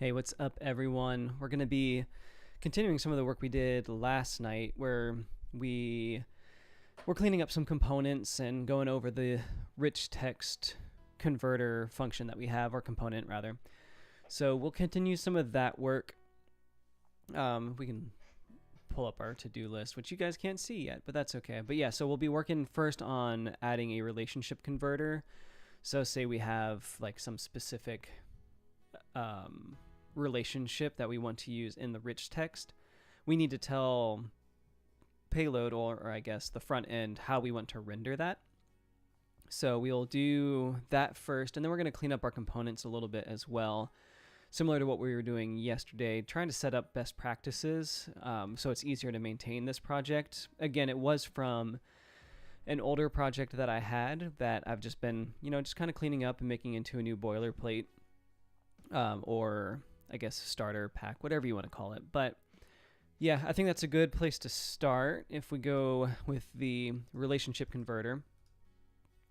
Hey, what's up, everyone? We're going to be continuing some of the work we did last night where we're cleaning up some components and going over the rich text converter function that we have, or component rather. So we'll continue some of that work. We can pull up our to-do list, which you guys can't see yet, but that's okay. But yeah, so we'll be working first on adding a relationship converter. So say we have like some specific relationship that we want to use in the rich text. We need to tell payload, or I guess the front end, how we want to render that. So we'll do that first, and then we're going to clean up our components a little bit as well, similar to what we were doing yesterday, trying to set up best practices so it's easier to maintain this project. Again, it was from an older project that I had that I've just been, just kind of cleaning up and making into a new boilerplate, or I guess starter pack, whatever you want to call it. But yeah, I think that's a good place to start if we go with the relationship converter.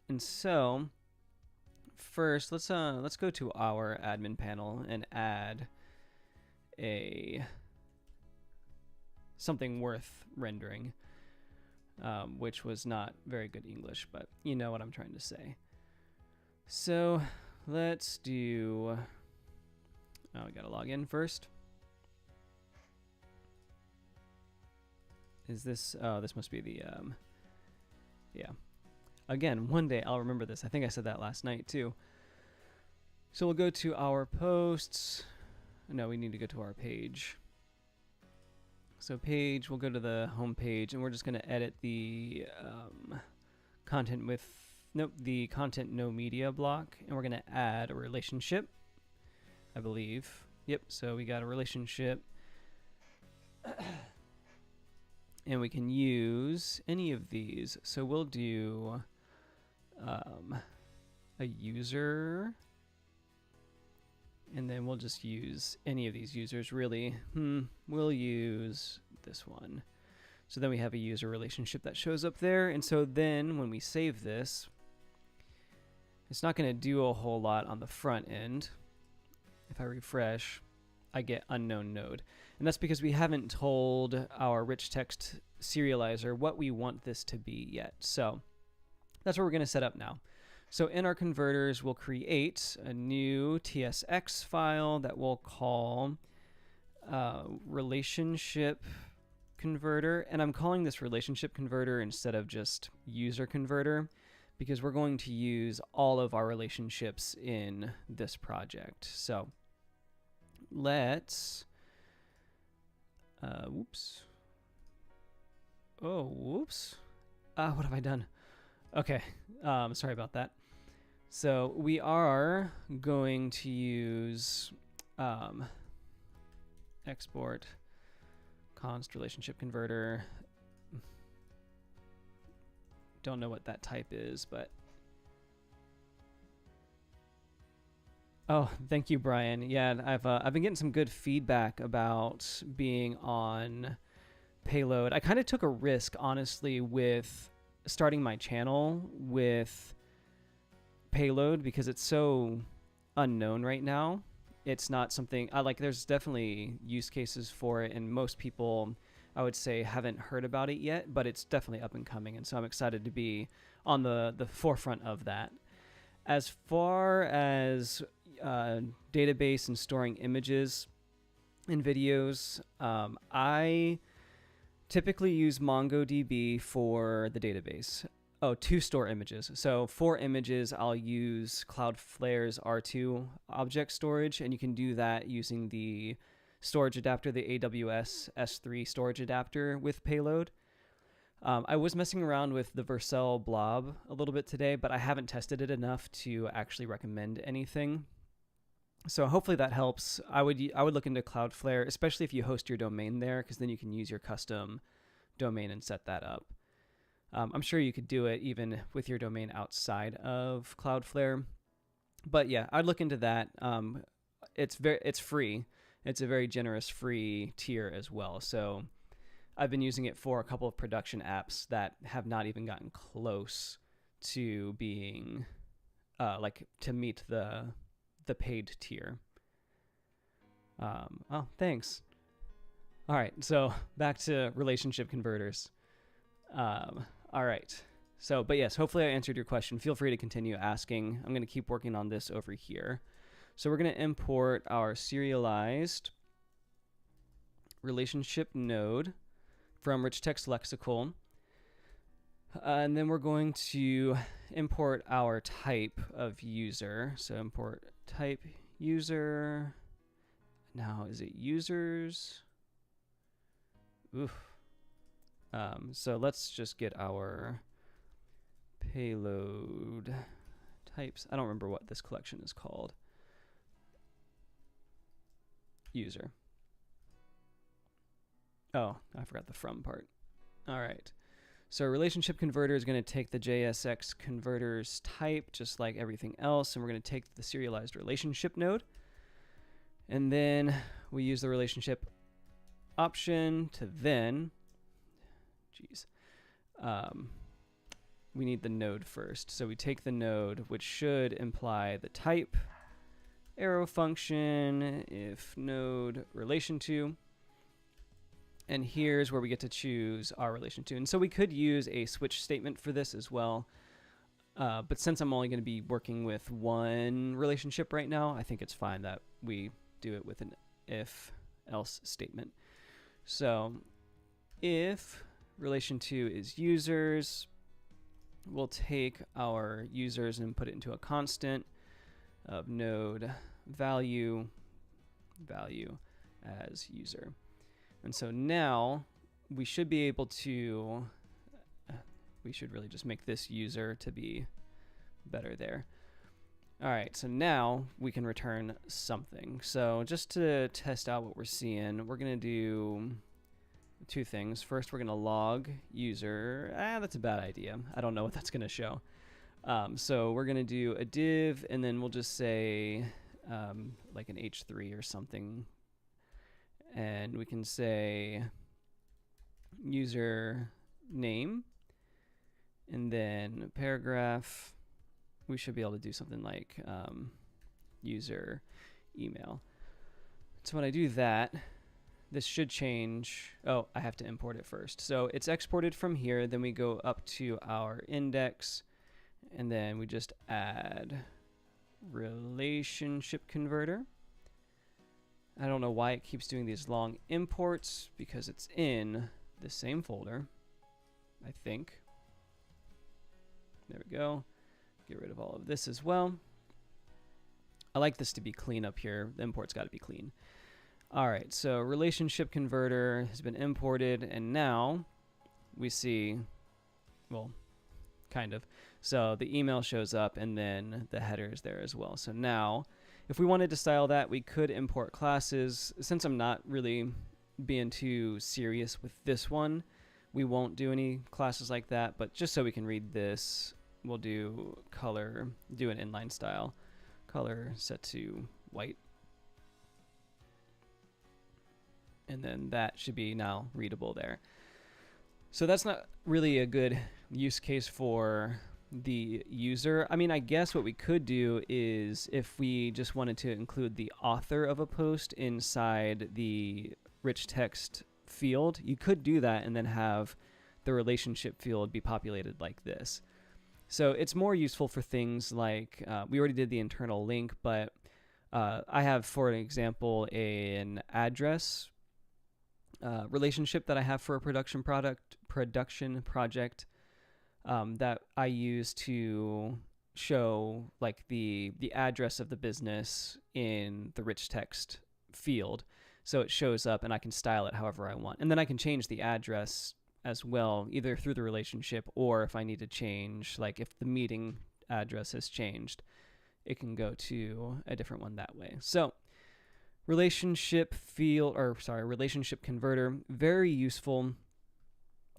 And so first, let's go to our admin panel and add something worth rendering, which was not very good English, but you know what I'm trying to say. So let's do. Oh, we gotta log in first. Is this? Oh, this must be the. Yeah. Again, one day I'll remember this. I think I said that last night too. So we'll go to our posts. No, we need to go to our page. So page, we'll go to the home page, and we're just gonna edit the content with the content no media block, and we're gonna add a relationship, I believe. Yep, so we got a relationship. And we can use any of these. So we'll do a user, and then we'll just use any of these users, really. We'll use this one. So then we have a user relationship that shows up there. And so then when we save this, it's not going to do a whole lot on the front end. If I refresh, I get unknown node. And that's because we haven't told our rich text serializer what we want this to be yet. So that's what we're going to set up now. So in our converters, we'll create a new TSX file that we'll call relationship converter. And I'm calling this relationship converter instead of just user converter, because we're going to use all of our relationships in this project. So let's, whoops. Oh, whoops. What have I done? Okay, sorry about that. So we are going to use export const relationship converter. Don't know what that type is, but oh, thank you, Brian. Yeah, I've been getting some good feedback about being on Payload. I kind of took a risk, honestly, with starting my channel with Payload because it's so unknown right now. It's not something I like. There's definitely use cases for it, and most people, I would say, haven't heard about it yet, but it's definitely up and coming, and so I'm excited to be on the forefront of that. As far as database and storing images and videos, I typically use MongoDB for the database. Oh, to store images. So for images, I'll use Cloudflare's R2 object storage, and you can do that using the storage adapter, the AWS S3 storage adapter with Payload. I was messing around with the Vercel blob a little bit today, but I haven't tested it enough to actually recommend anything. So hopefully that helps. I would look into Cloudflare, especially if you host your domain there, because then you can use your custom domain and set that up. I'm sure you could do it even with your domain outside of Cloudflare. But yeah, I'd look into that. It's free. It's a very generous free tier as well. So I've been using it for a couple of production apps that have not even gotten close to being to meet the paid tier. Oh, thanks. All right, so back to relationship converters. All right. So, but yes, hopefully I answered your question. Feel free to continue asking. I'm going to keep working on this over here. So we're going to import our serialized relationship node from rich text lexical. And then we're going to import our type of user. So import type user. Now, is it users? Oof. So let's just get our payload types. I don't remember what this collection is called. User. Oh, I forgot the from part. All right. So relationship converter is going to take the JSX converters type just like everything else, and we're going to take the serialized relationship node. And then we use the relationship option to then, we need the node first. So we take the node, which should imply the type, arrow function, if node relation to, and here's where we get to choose our relation to. And so we could use a switch statement for this as well. But since I'm only going to be working with one relationship right now, I think it's fine that we do it with an if else statement. So if relation to is users, we'll take our users and put it into a constant of node value as user. And so now we should be able to, we should really just make this user to be better there. All right, so now we can return something. So just to test out what we're seeing, we're going to do two things. First, we're going to log user. That's a bad idea. I don't know what that's going to show. So we're going to do a div, and then we'll just say like an h3 or something. And we can say user name, and then paragraph. We should be able to do something like user email. So when I do that, this should change. Oh, I have to import it first. So it's exported from here. Then we go up to our index, and then we just add relationship converter. I don't know why it keeps doing these long imports, because it's in the same folder, I think. There we go. Get rid of all of this as well. I like this to be clean up here. The import's got to be clean. All right, so relationship converter has been imported, and now we see, well, kind of. So the email shows up, and then the header is there as well. So now, if we wanted to style that, we could import classes. Since I'm not really being too serious with this one, we won't do any classes like that, but just so we can read this, we'll do color, do an inline style. Color set to white. And then that should be now readable there. So that's not really a good use case for the user. I mean, I guess what we could do is if we just wanted to include the author of a post inside the rich text field, you could do that and then have the relationship field be populated like this. So it's more useful for things like, we already did the internal link, but I have, for an example, an address relationship that I have for a production project that I use to show like the address of the business in the rich text field. So it shows up and I can style it however I want. And then I can change the address as well, either through the relationship, or if I need to change, like if the meeting address has changed, it can go to a different one that way. So relationship converter, very useful.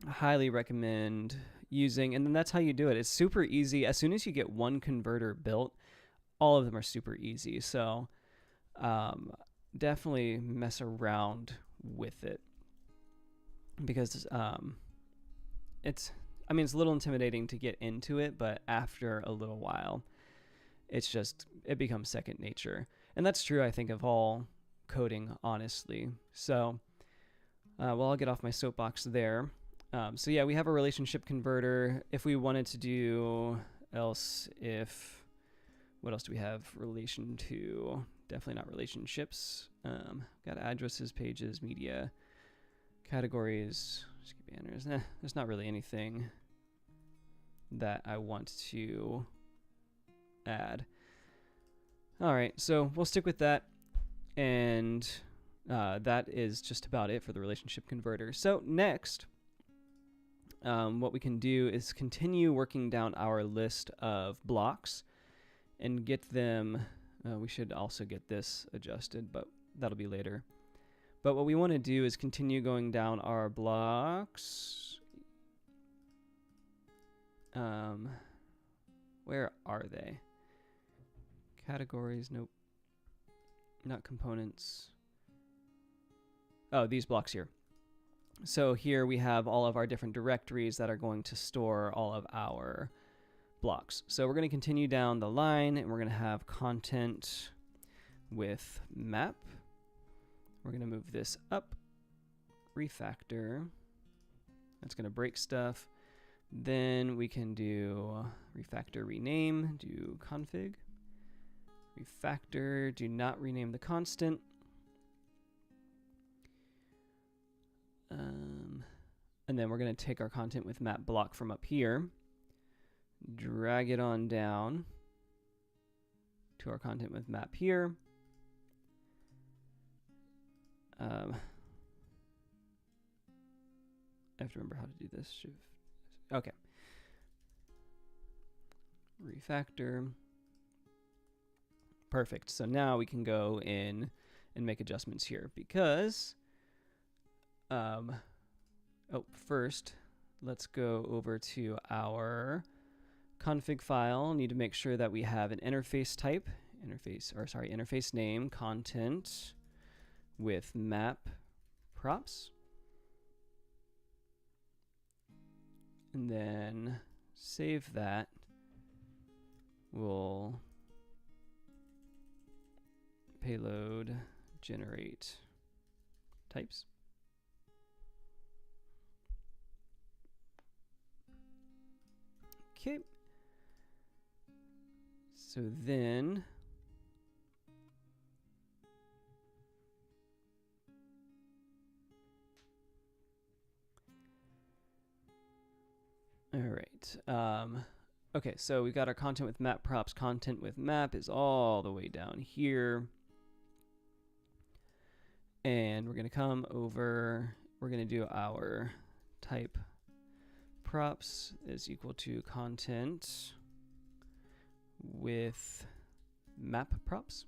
Highly recommend using, and then that's how you do it. It's super easy. As soon as you get one converter built, all of them are super easy. So definitely mess around with it, because it's a little intimidating to get into it, but after a little while, it becomes second nature. And that's true, I think, of all coding, honestly. So, well, I'll get off my soapbox there. So yeah, we have a relationship converter. If we wanted to do else if, what else do we have? Relation to, definitely not relationships. Got addresses, pages, media, categories, skip banners. There's not really anything that I want to add. All right, so we'll stick with that. And that is just about it for the relationship converter. So next, what we can do is continue working down our list of blocks and get them. We should also get this adjusted, but that'll be later. But what we want to do is continue going down our blocks. Where are they? Categories, nope. Not components. Oh, these blocks here. So here we have all of our different directories that are going to store all of our blocks. So we're going to continue down the line, and we're going to have content with map. We're going to move this up, refactor. That's going to break stuff. Then we can do refactor rename, do config. Refactor, do not rename the constant. And then we're going to take our content with map block from up here, drag it on down to our content with map here. I have to remember how to do this. Shift. Okay. Refactor. Perfect. So now we can go in and make adjustments here because, first, let's go over to our config file. Need to make sure that we have an interface type, interface name, content with map props. And then save that. We'll payload generate types. Okay. So then all right. Okay, so we've got our content with map props. Content with map is all the way down here. And we're going to come over, we're going to do our type props is equal to content with map props.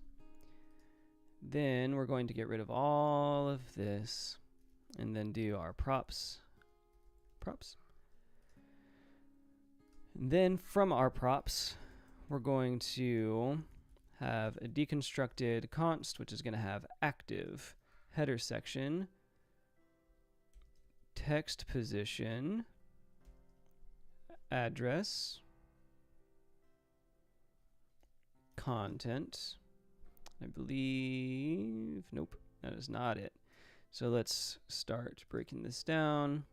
Then we're going to get rid of all of this and then do our props. And then from our props, we're going to have a deconstructed const, which is going to have active header section, text position, address, content. I believe, nope, that is not it. So let's start breaking this down.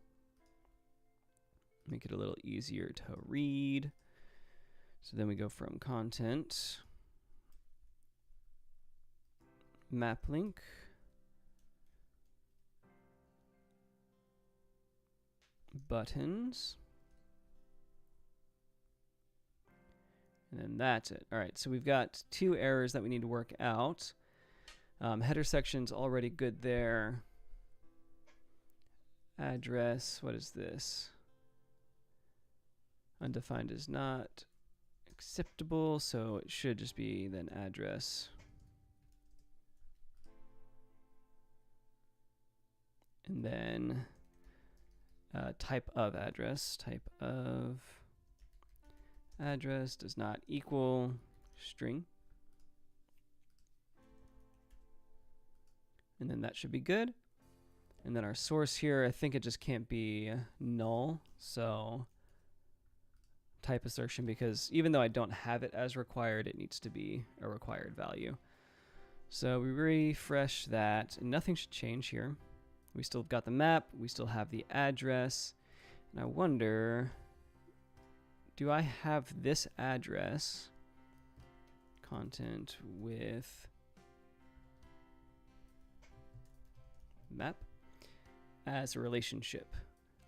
Make it a little easier to read. So then we go from content, map link, buttons, and then that's it. All right, so we've got 2 errors that we need to work out. Header section's already good there. Address, what is this? Undefined is not acceptable, so it should just be then address. And then type of address. Type of address does not equal string. And then that should be good. And then our source here, I think it just can't be null. So type assertion, because even though I don't have it as required, it needs to be a required value. So we refresh that, and nothing should change here. We still got the map, we still have the address, and I wonder, do I have this address, content with map, as a relationship?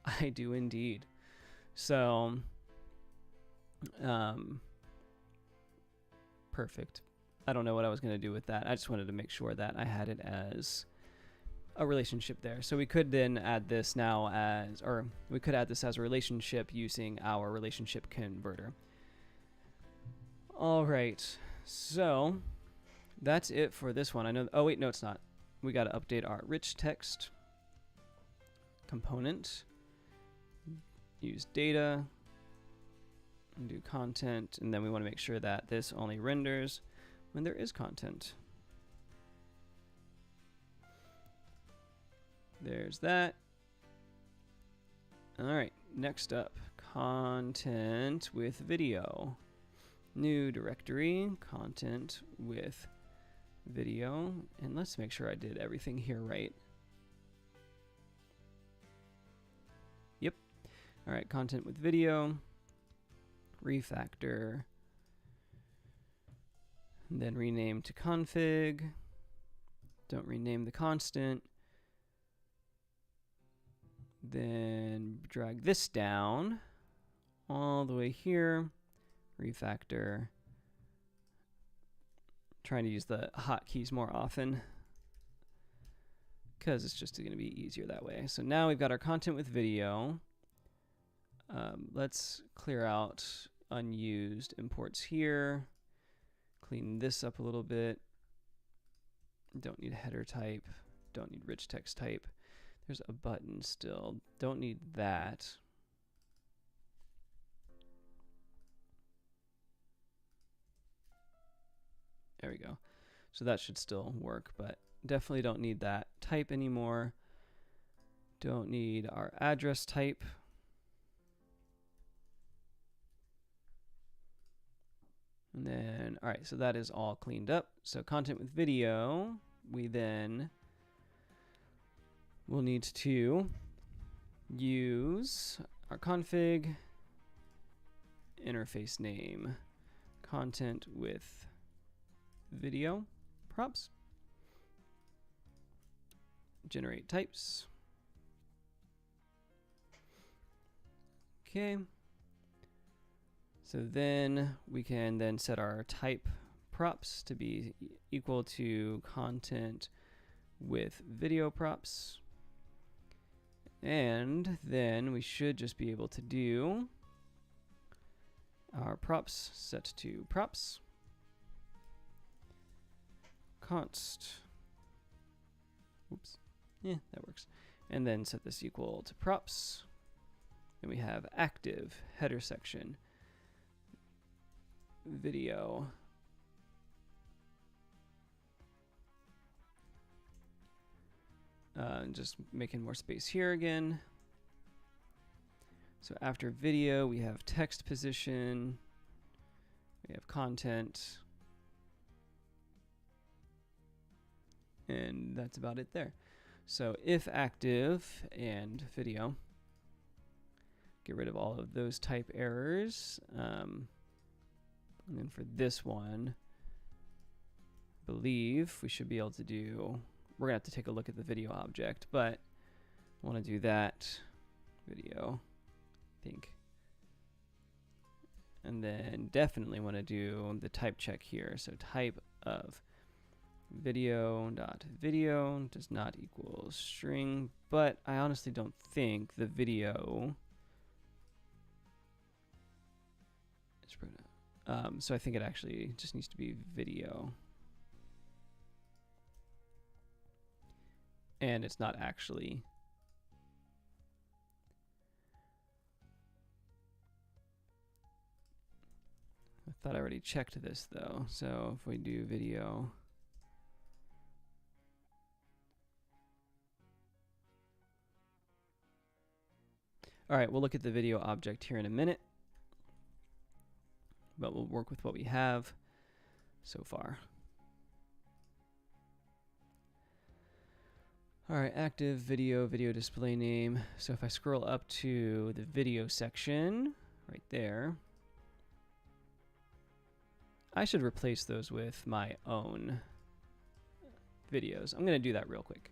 I do indeed. So, perfect. I don't know what I was going to do with that. I just wanted to make sure that I had it as a relationship there. So we could then add this now as, or we could add this as a relationship using our relationship converter. All right. So that's it for this one. I know. Oh wait, no, it's not. We got to update our rich text component. Use data and do content, and then we want to make sure that this only renders when there is content. There's that. All right, next up, content with video. New directory, content with video, and let's make sure I did everything here right. Yep. All right, content with video, refactor, and then rename to config. Don't rename the constant. Then drag this down all the way here, refactor. Trying to use the hotkeys more often because it's just going to be easier that way. So now we've got our content with video. Let's clear out unused imports here. Clean this up a little bit. Don't need a header type. Don't need rich text type. There's a button still. Don't need that. There we go. So that should still work, but definitely don't need that type anymore. Don't need our address type. And then, all right, so that is all cleaned up. So content with video, we then will need to use our config, interface name, content with video props, generate types. Okay. So then we can then set our type props to be equal to content with video props. And then we should just be able to do our props set to props const. Oops. Yeah, that works. And then set this equal to props. Then we have active header section video. Just making more space here again. So after video, we have text position, we have content, and that's about it there. So if active and video, get rid of all of those type errors. And then for this one, I believe we should be able to do, we're gonna have to take a look at the video object, but I want to do that video, I think. And then definitely want to do the type check here. So type of video dot video does not equal string, but I honestly don't think the video is, so I think it actually just needs to be video. And it's not actually. I thought I already checked this though. So if we do video, all right, we'll look at the video object here in a minute, but we'll work with what we have so far. All right, active video display name. So if I scroll up to the video section right there, I should replace those with my own videos. I'm going to do that real quick.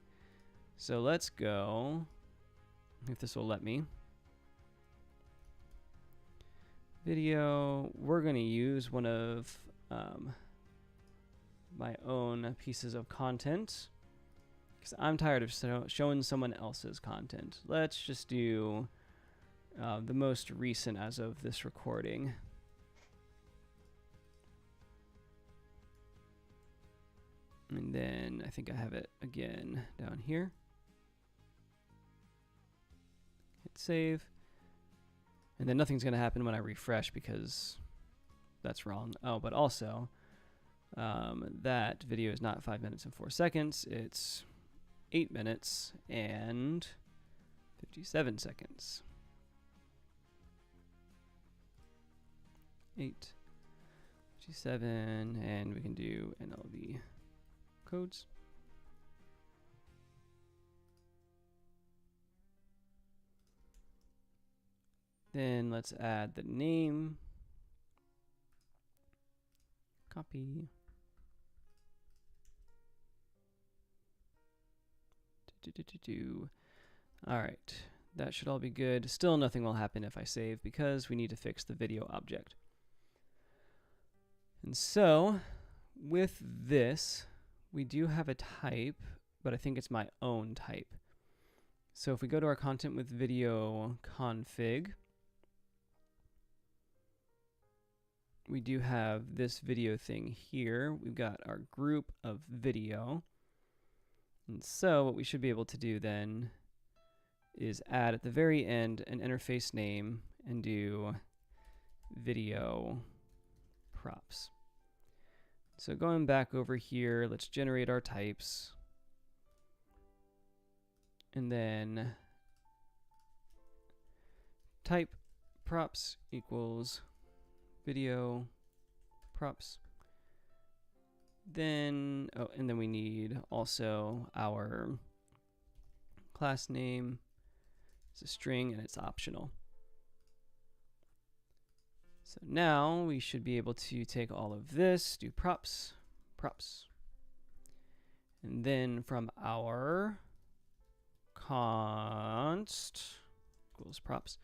So let's go, if this will let me. Video, we're going to use one of my own pieces of content because I'm tired of showing someone else's content. Let's just do the most recent as of this recording. And then I think I have it again down here. Hit save. And then nothing's going to happen when I refresh because that's wrong. Oh, but also that video is not 5 minutes and 4 seconds. It's 8 minutes and 57 seconds. 8:57, and we can do NLV codes. Then let's add the name. Copy. All right, that should all be good. Still nothing will happen if I save because we need to fix the video object. And so with this, we do have a type, but I think it's my own type. So if we go to our content with video config, we do have this video thing here. We've got our group of video. And so what we should be able to do then is add at the very end an interface name and do video props. So going back over here, let's generate our types. And then type props equals video props. Then, oh, and then we need also our class name. It's a string and it's optional. So now we should be able to take all of this, do props, props. And then from our const equals props,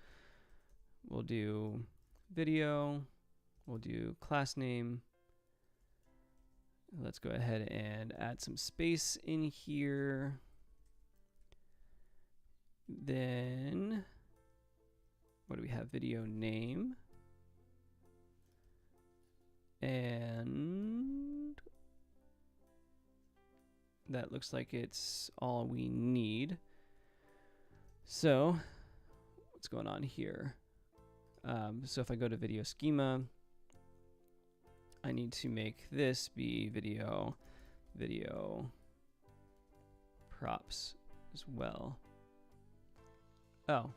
we'll do video, we'll do class name. Let's go ahead and add some space in here. Then, what do we have? Video name. And that looks like it's all we need. So, what's going on here? So if I go to video schema, I need to make this be video props as well. Oh.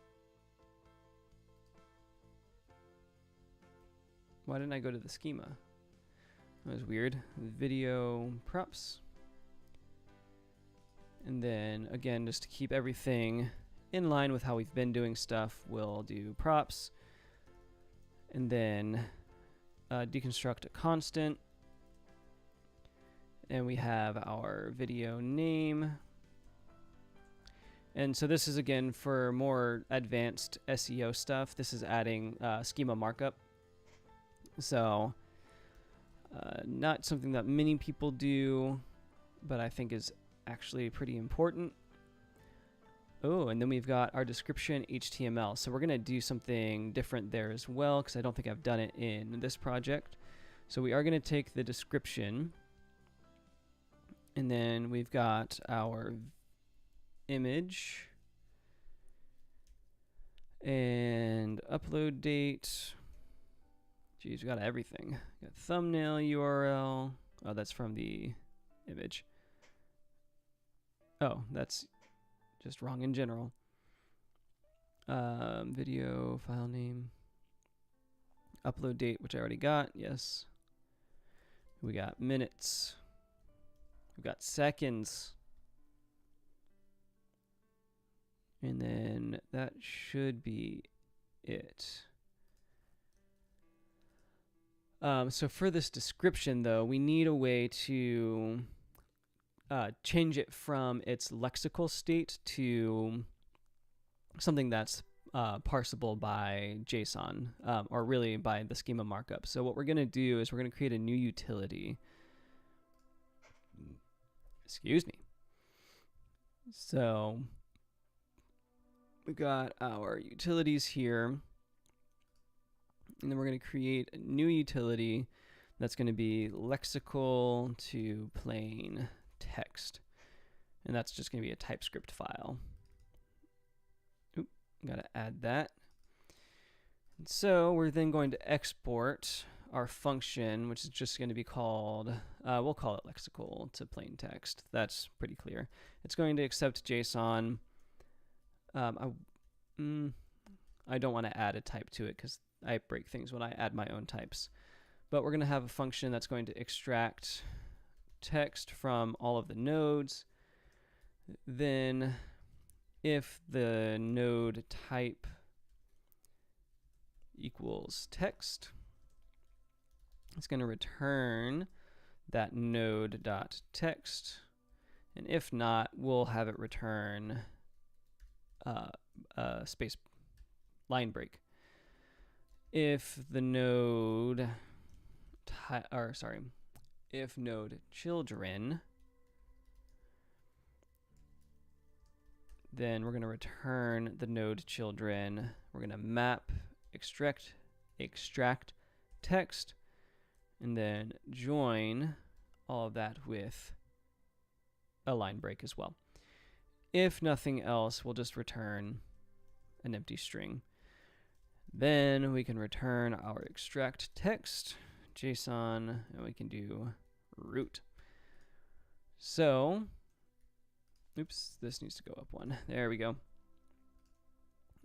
Why didn't I go to the schema? That was weird. Video props. And then again, just to keep everything in line with how we've been doing stuff, we'll do props. And then deconstruct a constant. And we have our video name. And so this is, again, for more advanced SEO stuff. This is adding schema markup. So not something that many people do, but I think is actually pretty important. Oh, and then we've got our description HTML. So we're going to do something different there as well, because I don't think I've done it in this project. So we are going to take the description, and then we've got our image and upload date. Geez, we got everything. We got thumbnail URL. Oh, that's from the image. Oh, that's just wrong in general. Video file name. Upload date, which I already got. Yes. We got minutes. We've got seconds. And then that should be it. So for this description, though, we need a way to change it from its lexical state to something that's parsable by JSON, or really by the schema markup. So what we're going to do is we're going to create a new utility. Excuse me. So we got our utilities here. And then we're going to create a new utility that's going to be lexical to plain text. And that's just going to be a TypeScript file. Oop, got to add that. And so we're then going to export our function, which is just going to be called, we'll call it lexical to plain text. That's pretty clear. It's going to accept JSON. I don't want to add a type to it because I break things when I add my own types. But we're going to have a function that's going to extract text from all of the nodes. Then if the node type equals text, it's going to return that node.text. And if not, we'll have it return a space line break. If the node if node children, then we're going to return the node children. We're going to map extract text, and then join all of that with a line break as well. If nothing else, we'll just return an empty string. Then we can return our extract text JSON, and we can do root. So, oops, this needs to go up one. There we go.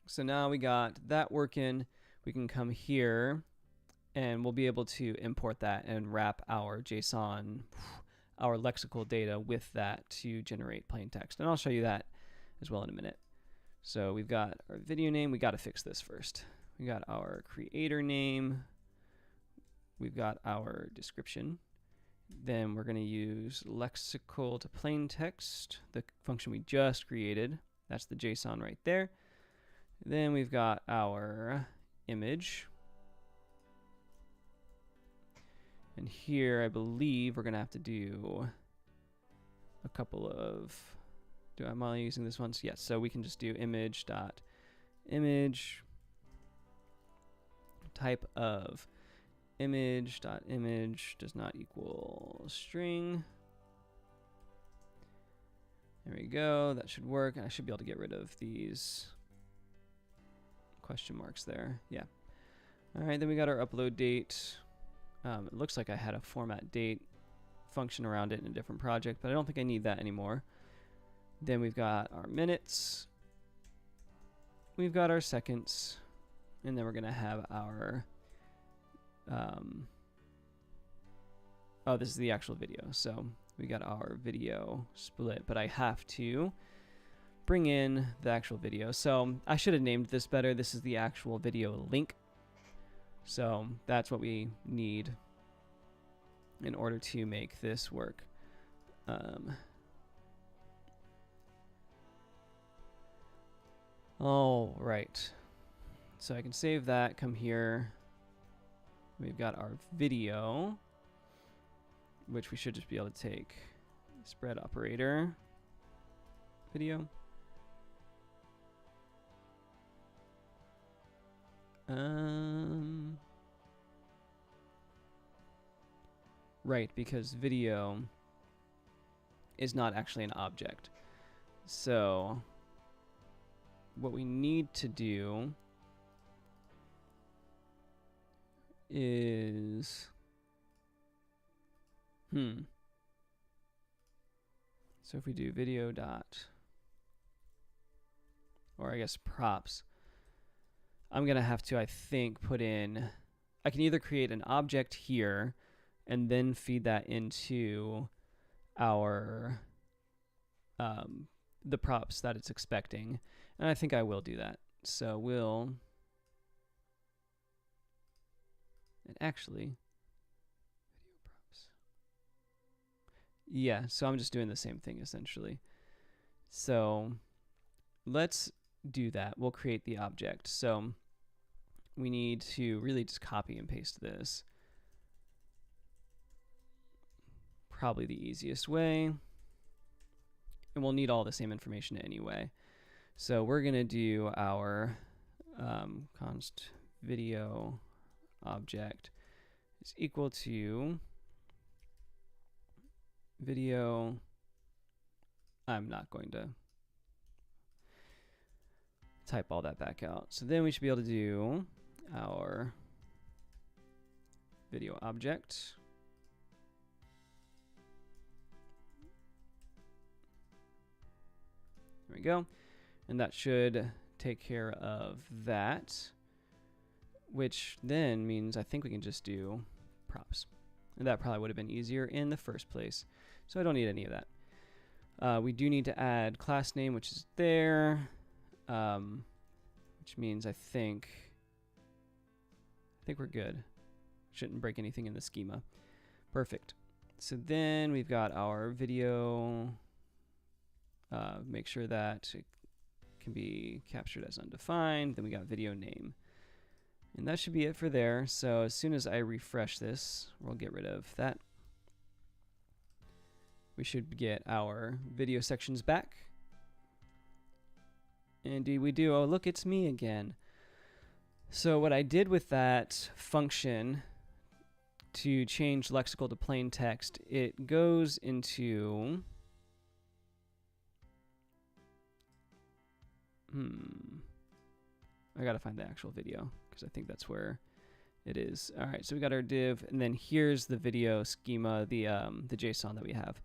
So now we got that working. We can come here and we'll be able to import that and wrap our JSON, our lexical data with that to generate plain text. And I'll show you that as well in a minute. So we've got our video name. We got to fix this first. We got our creator name. We've got our description. Then we're going to use lexical to plain text, the function we just created. That's the JSON right there. Then we've got our image. And here, I believe we're going to have to do a couple of, am I using this one? So yes, so we can just do image.image, type of image.image does not equal string. There we go, that should work. I should be able to get rid of these question marks there. Yeah. All right, then we got our upload date. It looks like I had a format date function around it in a different project, but I don't think I need that anymore. Then we've got our minutes. We've got our seconds. And then we're going to have our, oh, this is the actual video. So we got our video split, but I have to bring in the actual video. So I should have named this better. This is the actual video link. So that's what we need in order to make this work. All right. So I can save that, come here. We've got our video, which we should just be able to take spread operator video. Right, because video is not actually an object. So what we need to do is, so if we do video dot, or I guess props, I'm going to have to, I think, put in, I can either create an object here and then feed that into our the props that it's expecting. And I think I will do that. So we'll, and actually, video props. Yeah, so I'm just doing the same thing essentially. So let's do that. We'll create the object. So we need to really just copy and paste this. Probably the easiest way. And we'll need all the same information anyway. So we're going to do our const video object is equal to video. I'm not going to type all that back out. So then we should be able to do our video object. There we go. And that should take care of that, which then means I think we can just do props. And that probably would have been easier in the first place. So I don't need any of that. We do need to add class name, which is there, which means I think we're good. Shouldn't break anything in the schema. Perfect. So then we've got our video. Make sure that it can be captured as undefined. Then we got video name. And that should be it for there. So as soon as I refresh this, we'll get rid of that. We should get our video sections back. Indeed we do. Oh, look, it's me again. So what I did with that function to change lexical to plain text, it goes into... I gotta find the actual video because I think that's where it is. All right, so we got our div, and then here's the video schema, the JSON that we have.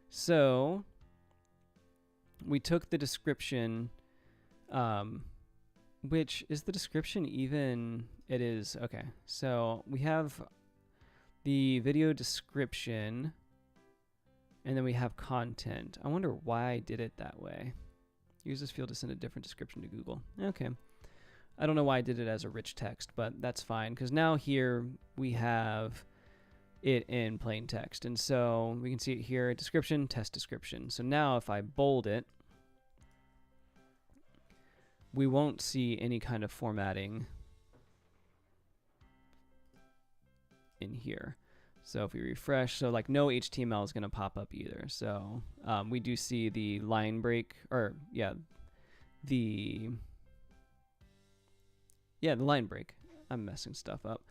So we took the description, which is the description even? It is, okay. So we have the video description, and then we have content. I wonder why I did it that way. Use this field to send a different description to Google. Okay. I don't know why I did it as a rich text, but that's fine, because now here we have it in plain text. And so we can see it here, description, test description. So now if I bold it, we won't see any kind of formatting in here. So if we refresh, so like no HTML is going to pop up either. So we do see the line break, or the line break. I'm messing stuff up.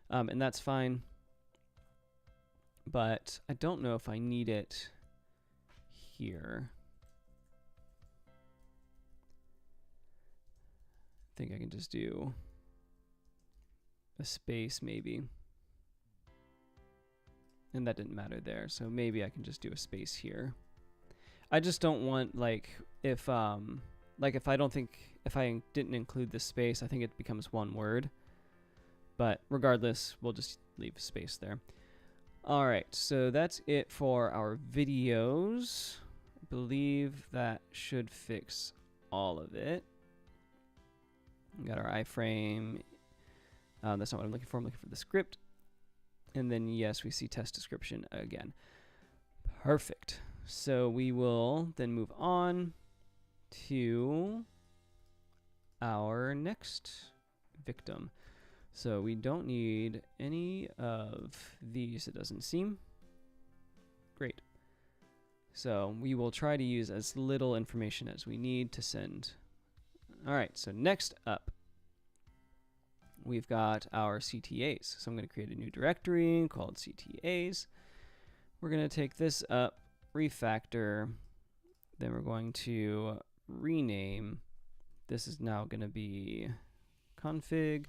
And that's fine. But I don't know if I need it here. I think I can just do a space maybe. And that didn't matter there, so maybe I can just do a space here. I just don't want, like if I didn't include this space, I think it becomes one word. But regardless, we'll just leave space there. All right, so that's it for our videos. I believe that should fix all of it. We got our iframe. That's not what I'm looking for. I'm looking for the script. And then, yes, we see test description again. Perfect. So we will then move on to our next victim. So we don't need any of these, it doesn't seem. Great. So we will try to use as little information as we need to send. All right, so next up, we've got our CTAs. So I'm going to create a new directory called CTAs. We're going to take this up, refactor, then we're going to rename. This is now going to be config.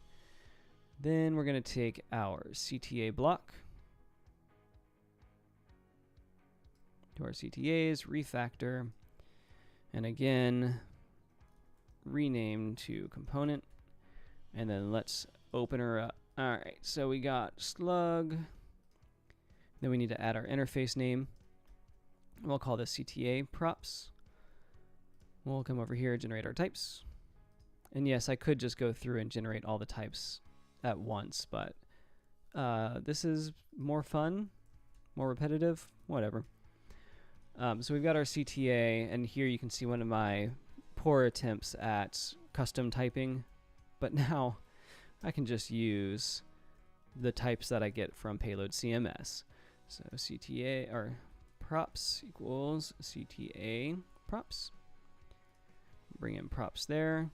Then we're going to take our CTA block to our CTAs, refactor, and again, rename to component. And then let's open her up. All right, so we got slug. Then we need to add our interface name. We'll call this CTA props. We'll come over here, generate our types. And yes, I could just go through and generate all the types at once, but this is more fun, more repetitive, whatever. So we've got our CTA, and here you can see one of my poor attempts at custom typing, but now I can just use the types that I get from PayloadCMS. So CTA, or props equals CTA props. Bring in props there.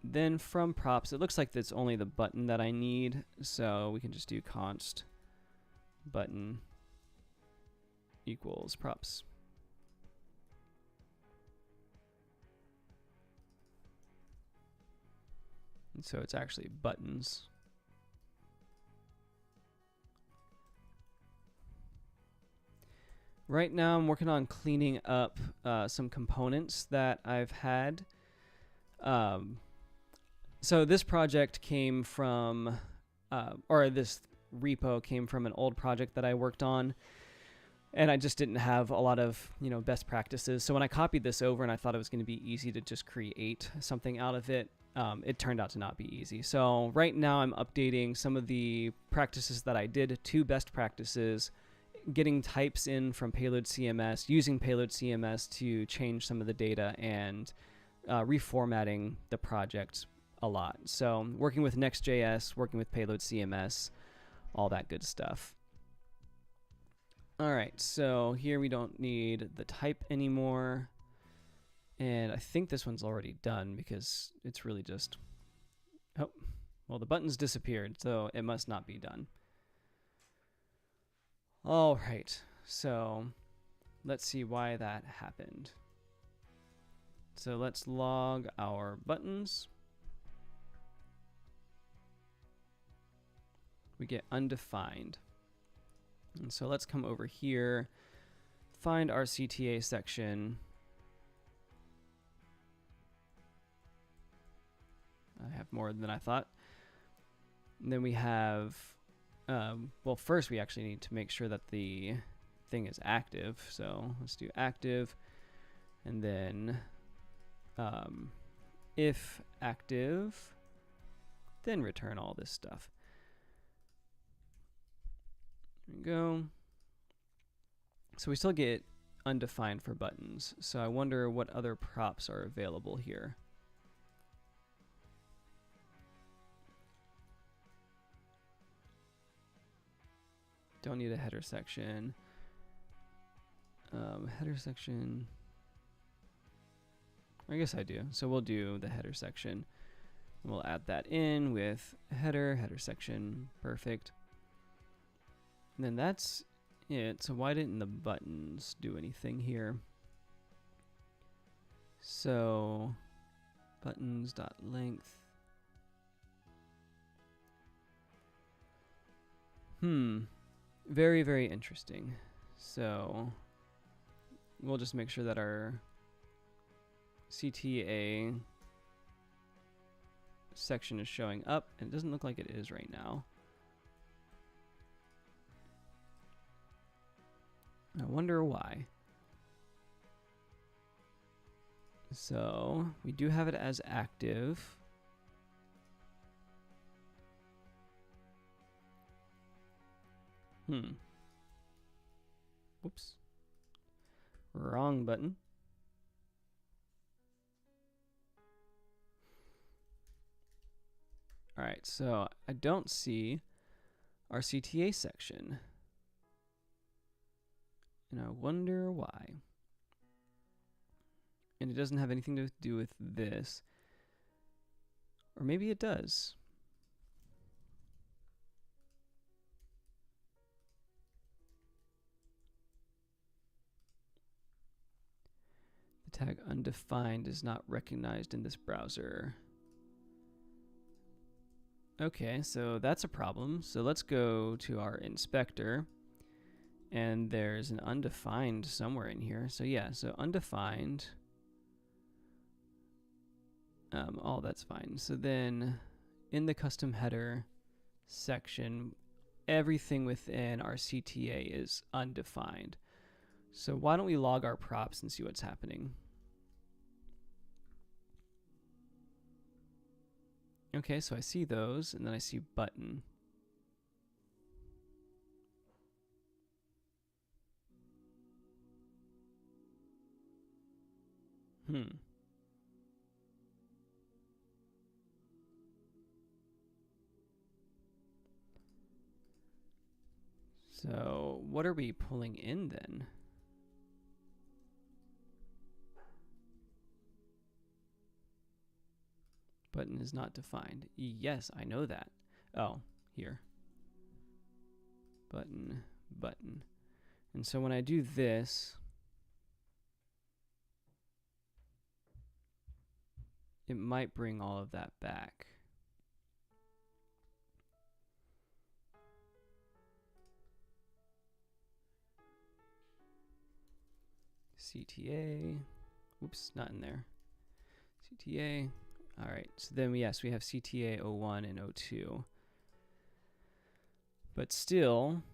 Then from props, it looks like that's only the button that I need, so we can just do const button equals props. And so it's actually buttons. Right now I'm working on cleaning up some components that I've had. So this project came from, or this repo came from an old project that I worked on, and I just didn't have a lot of, best practices. So when I copied this over and I thought it was going to be easy to just create something out of it, it turned out to not be easy. So right now I'm updating some of the practices that I did to best practices, getting types in from PayloadCMS, using PayloadCMS to change some of the data, and reformatting the project a lot. So working with NextJS, working with PayloadCMS, all that good stuff. All right, so here we don't need the type anymore. And I think this one's already done because it's really just, oh, well, the button's disappeared, so it must not be done. All right, so let's see why that happened. So let's log our buttons. We get undefined. And so let's come over here, find our CTA section. I have more than I thought. And then we have, well, first we actually need to make sure that the thing is active. So let's do active, and then if active, then return all this stuff. There we go. So we still get undefined for buttons. So I wonder what other props are available here. Don't need a header section. Header section. I guess I do. So we'll do the header section. We'll add that in with header section. Perfect. And then that's it. So why didn't the buttons do anything here? So buttons.length. Very, very interesting. So we'll just make sure that our CTA section is showing up, and it doesn't look like it is right now. I wonder why. So we do have it as active. Whoops. Wrong button. All right, so I don't see our CTA section. And I wonder why. And it doesn't have anything to do with this. Or maybe it does. The tag undefined is not recognized in this browser. Okay, so that's a problem. So let's go to our inspector. And there's an undefined somewhere in here. So yeah, so undefined. Oh, that's fine. So then in the custom header section, everything within our CTA is undefined. So why don't we log our props and see what's happening? Okay, so I see those, and then I see button. So what are we pulling in then? Button is not defined. Yes, I know that. Oh, here. Button, button. And so when I do this, it might bring all of that back. CTA. Oops, not in there. CTA. All right, so then yes, we have CTA 01 and 02. But still,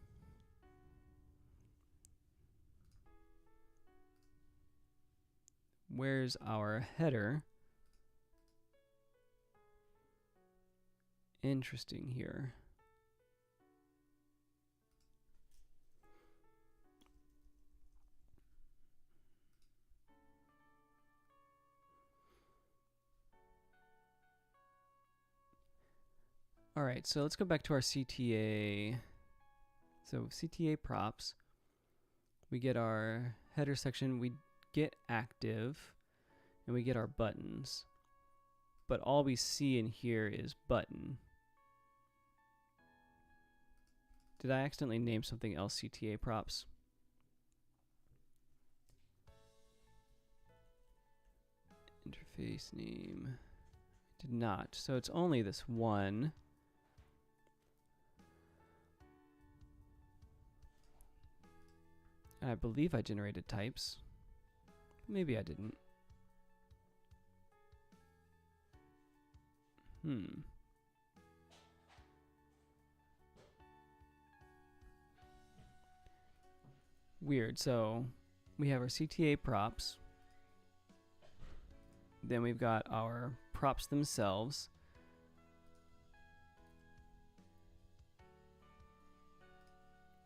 where's our header? Interesting here. All right, so let's go back to our CTA. So CTA props, we get our header section, we get active, and we get our buttons. But all we see in here is button. Did I accidentally name something else CTA props? Interface name. Did not. So it's only this one. And I believe I generated types. Maybe I didn't. Weird. So we have our CTA props. Then we've got our props themselves.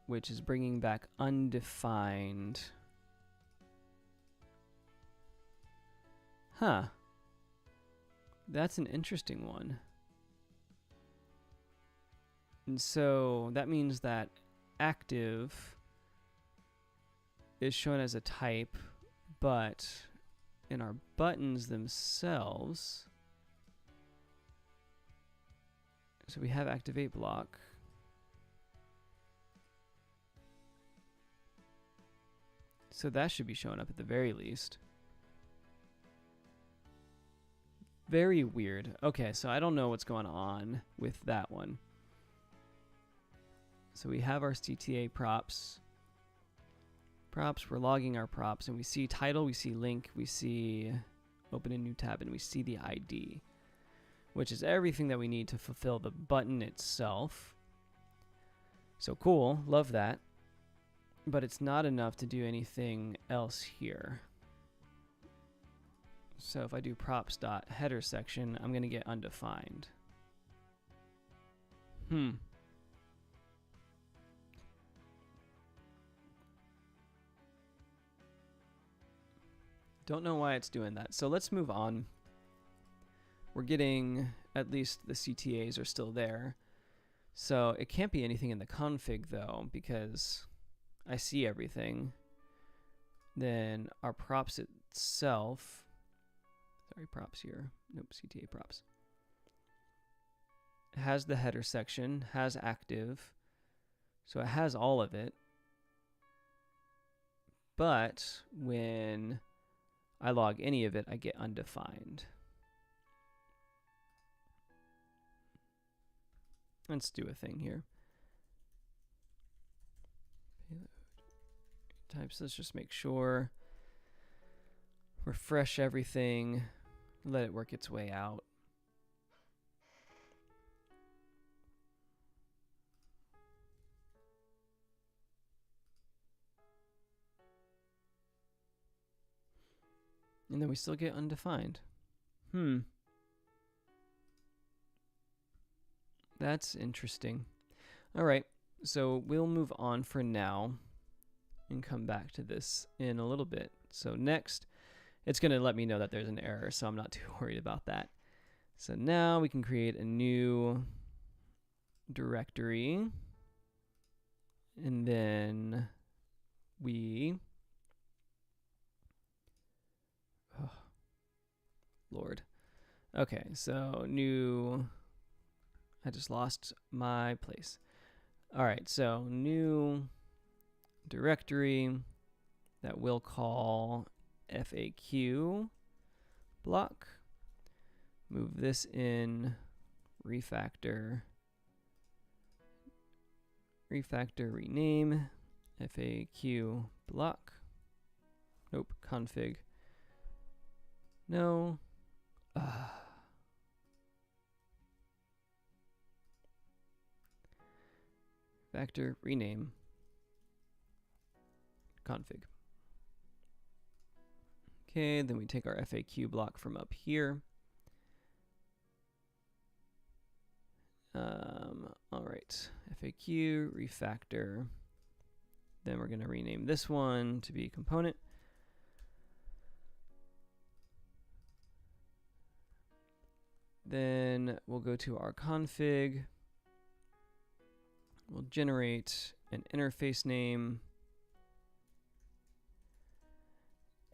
Which is bringing back undefined. Huh. That's an interesting one. And so that means that active is shown as a type, but in our buttons themselves, so we have activate block. So that should be showing up at the very least. Very weird. Okay, so I don't know what's going on with that one. So we have our CTA props. We're logging our props, and we see title, we see link, we see open a new tab, and we see the ID, which is everything that we need to fulfill the button itself. So cool, love that. But it's not enough to do anything else here. So if I do props.header section, I'm going to get undefined. Don't know why it's doing that. So let's move on. We're getting, at least the CTAs are still there. So it can't be anything in the config though, because I see everything. Then our props itself, sorry, props here. Nope, CTA props. It has the header section, has active. So it has all of it. But when I log any of it, I get undefined. Let's do a thing here. Payload types, let's just make sure. Refresh everything. Let it work its way out. And then we still get undefined. That's interesting. All right, so we'll move on for now and come back to this in a little bit. So next, it's going to let me know that there's an error, so I'm not too worried about that. So now we can create a new directory, and then we, oh, Lord. Okay, so new, I just lost my place. All right, so new directory that we'll call FAQ block. Move this in refactor, rename FAQ block. Nope, config. No. Factor rename config. Okay, then we take our FAQ block from up here. All right, FAQ refactor. Then we're going to rename this one to be component. Then we'll go to our config. We'll generate an interface name,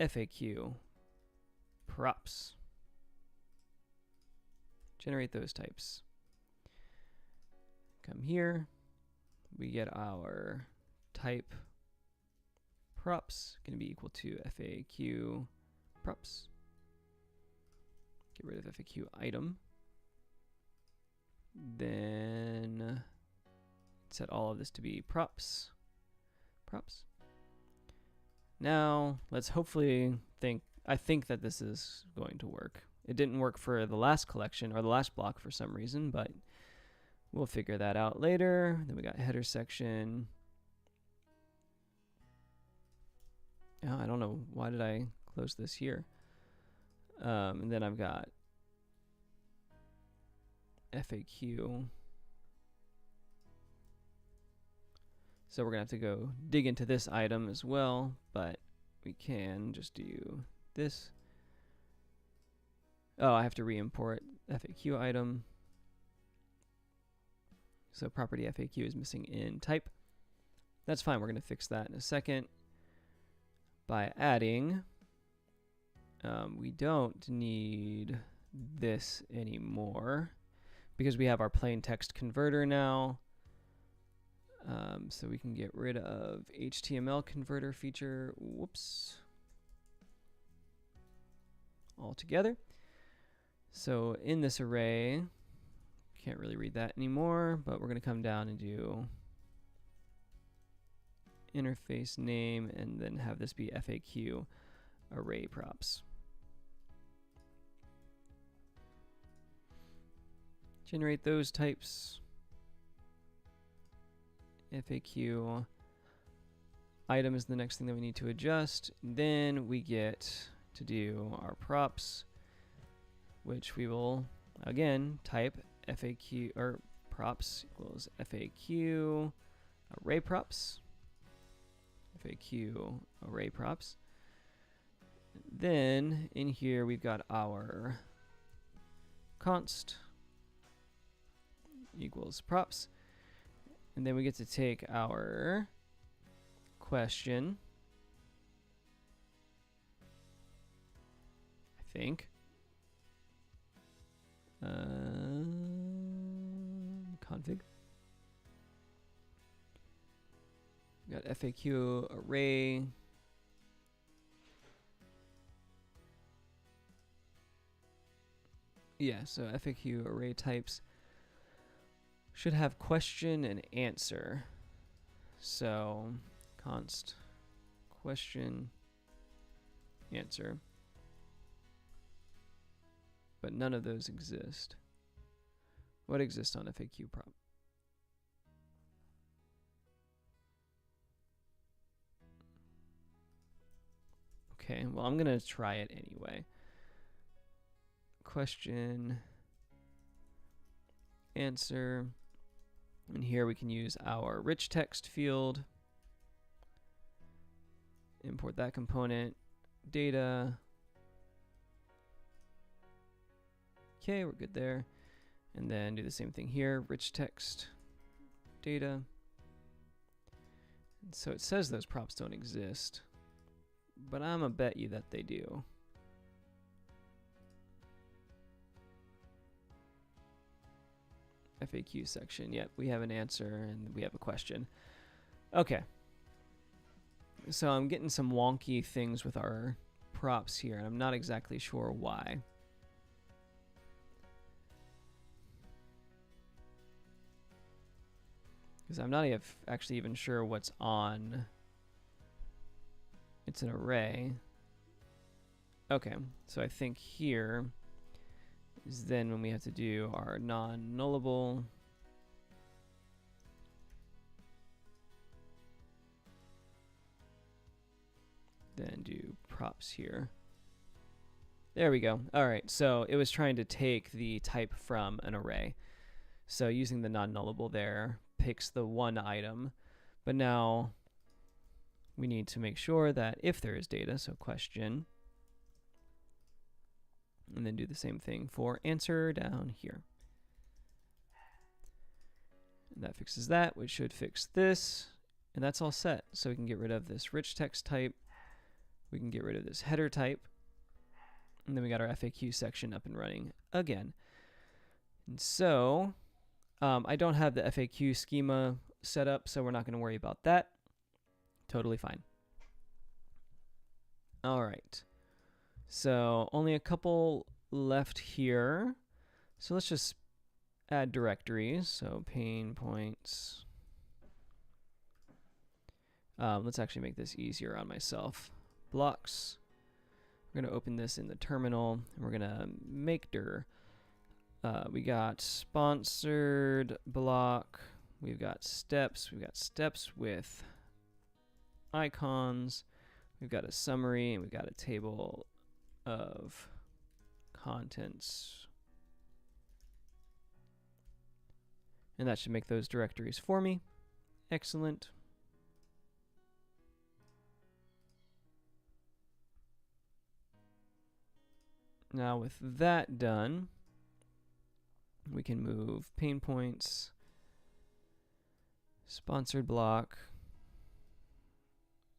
FAQ props. Generate those types. Come here, we get our type props, going to be equal to FAQ props. Get rid of FAQ item. Then set all of this to be props. Now let's hopefully I think that this is going to work. It didn't work for the last collection or the last block for some reason, but we'll figure that out later. Then we got header section. Oh, I don't know, why did I close this here? And then I've got FAQ. So we're gonna have to go dig into this item as well, but we can just do this. Oh, I have to re-import FAQ item. So property FAQ is missing in type. That's fine, we're gonna fix that in a second by adding, we don't need this anymore because we have our plain text converter now. So we can get rid of HTML converter feature, whoops, altogether. So in this array, can't really read that anymore, but we're going to come down and do interface name and then have this be FAQ array props. Generate those types. FAQ item is the next thing that we need to adjust. Then we get to do our props, which we will again type FAQ or props equals FAQ array props. FAQ array props. Then in here we've got our const equals props. And then we get to take our question, I think. Config. We got FAQ array. Yeah, so FAQ array types should have question and answer. So const question answer. But none of those exist. What exists on FAQ prop? Okay, well I'm gonna try it anyway. Question answer. And here we can use our rich text field. Import that component, data. Okay, we're good there. And then do the same thing here, rich text, data. And so it says those props don't exist, but I'm gonna bet you that they do. FAQ section, yep, we have an answer and we have a question. Okay. So I'm getting some wonky things with our props here, and I'm not exactly sure why. Because I'm not actually even sure what's on. It's an array. Okay, so I think here is then when we have to do our non-nullable. Then do props here. There we go. All right, so it was trying to take the type from an array. So using the non-nullable there picks the one item, but now we need to make sure that if there is data, so question, and then do the same thing for answer down here. And that fixes that, which should fix this, and that's all set. So we can get rid of this rich text type, we can get rid of this header type, and then we got our FAQ section up and running again. And so I don't have the FAQ schema set up, so we're not going to worry about that. Totally fine. All right. So only a couple left here. So let's just add directories. So pain points. Let's actually make this easier on myself. Blocks. We're going to open this in the terminal, and we're going to make dir. We got sponsored block, we've got steps with icons, we've got a summary, and we've got a table of contents. And that should make those directories for me. Excellent. Now with that done, we can move pain points, sponsored block,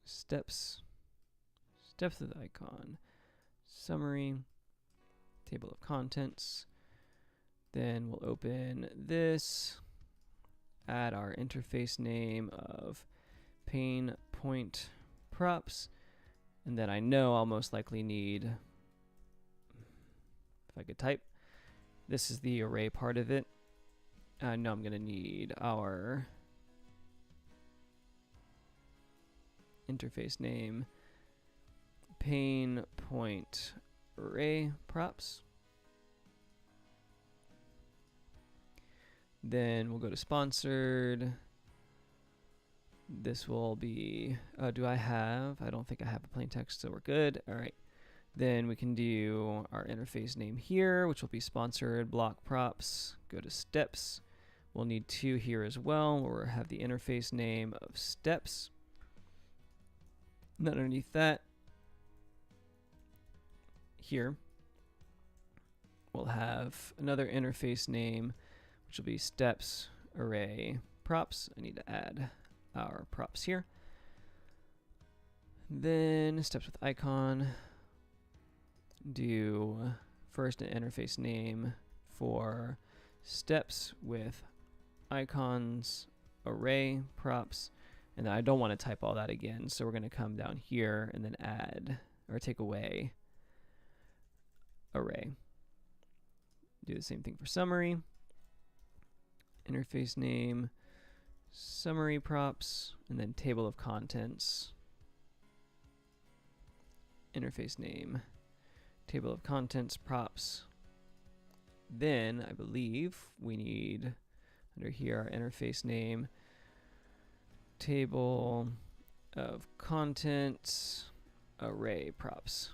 steps with icon, summary, table of contents. Then we'll open this, add our interface name of pain point props, and then I know I'll most likely need, if I could type, this is the array part of it. I know I'm going to need our interface name, pain point array props. Then we'll go to sponsored. This will be, I don't think I have a plain text, so we're good. All right. Then we can do our interface name here, which will be sponsored block props. Go to steps. We'll need two here as well, where we'll have the interface name of steps. And underneath that, here, we'll have another interface name, which will be steps array props. I need to add our props here. Then steps with icon. Do first an interface name for steps with icons array props, and then I don't want to type all that again, so we're going to come down here and then add or take away array. Do the same thing for summary, interface name, summary props, and then table of contents, interface name, table of contents props. Then I believe we need under here our interface name, table of contents array props.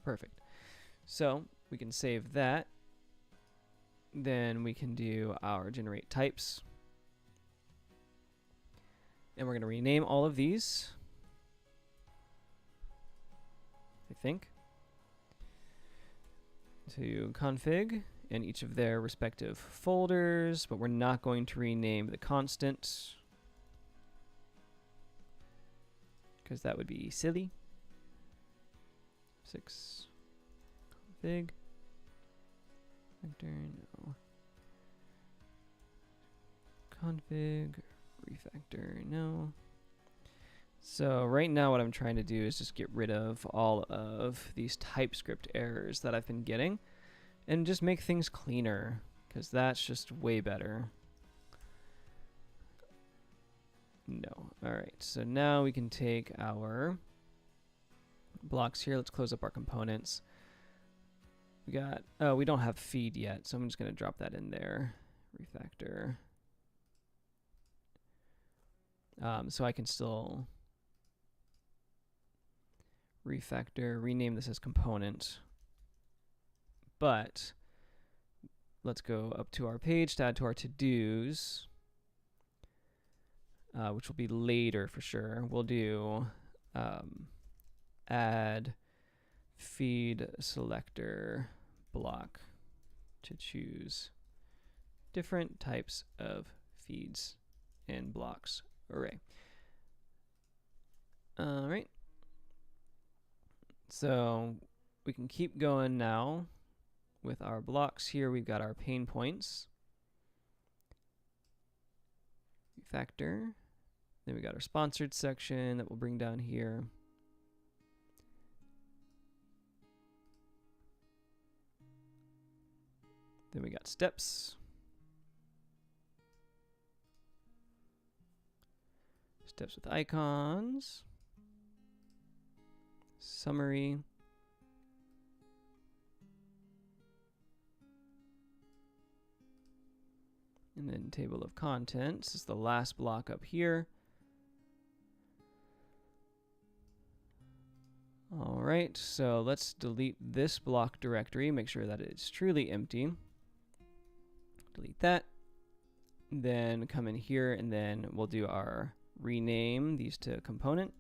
Perfect. So we can save that Then we can do our generate types. And we're going to rename all of these, I think, to config in each of their respective folders, but we're not going to rename the constant because that would be silly. 6 config vector, no. Config refactor, no. So right now what I'm trying to do is just get rid of all of these TypeScript errors that I've been getting and just make things cleaner, because that's just way better. No. Alright, so now we can take our blocks here. Let's close up our components. We got, oh, we don't have feed yet, so I'm just going to drop that in there. Refactor. So I can still refactor, rename this as component. But let's go up to our page to add to our to-dos, which will be later for sure. We'll do add feed selector block to choose different types of feeds and blocks array. All right. So we can keep going now with our blocks here. We've got our pain points. Refactor. Then we got our sponsored section that we'll bring down here. Then we got steps. Steps with icons. Summary. And then table of contents is the last block up here. All right, so let's delete this block directory, make sure that it's truly empty. Delete that. Then come in here and then we'll do our rename these to component.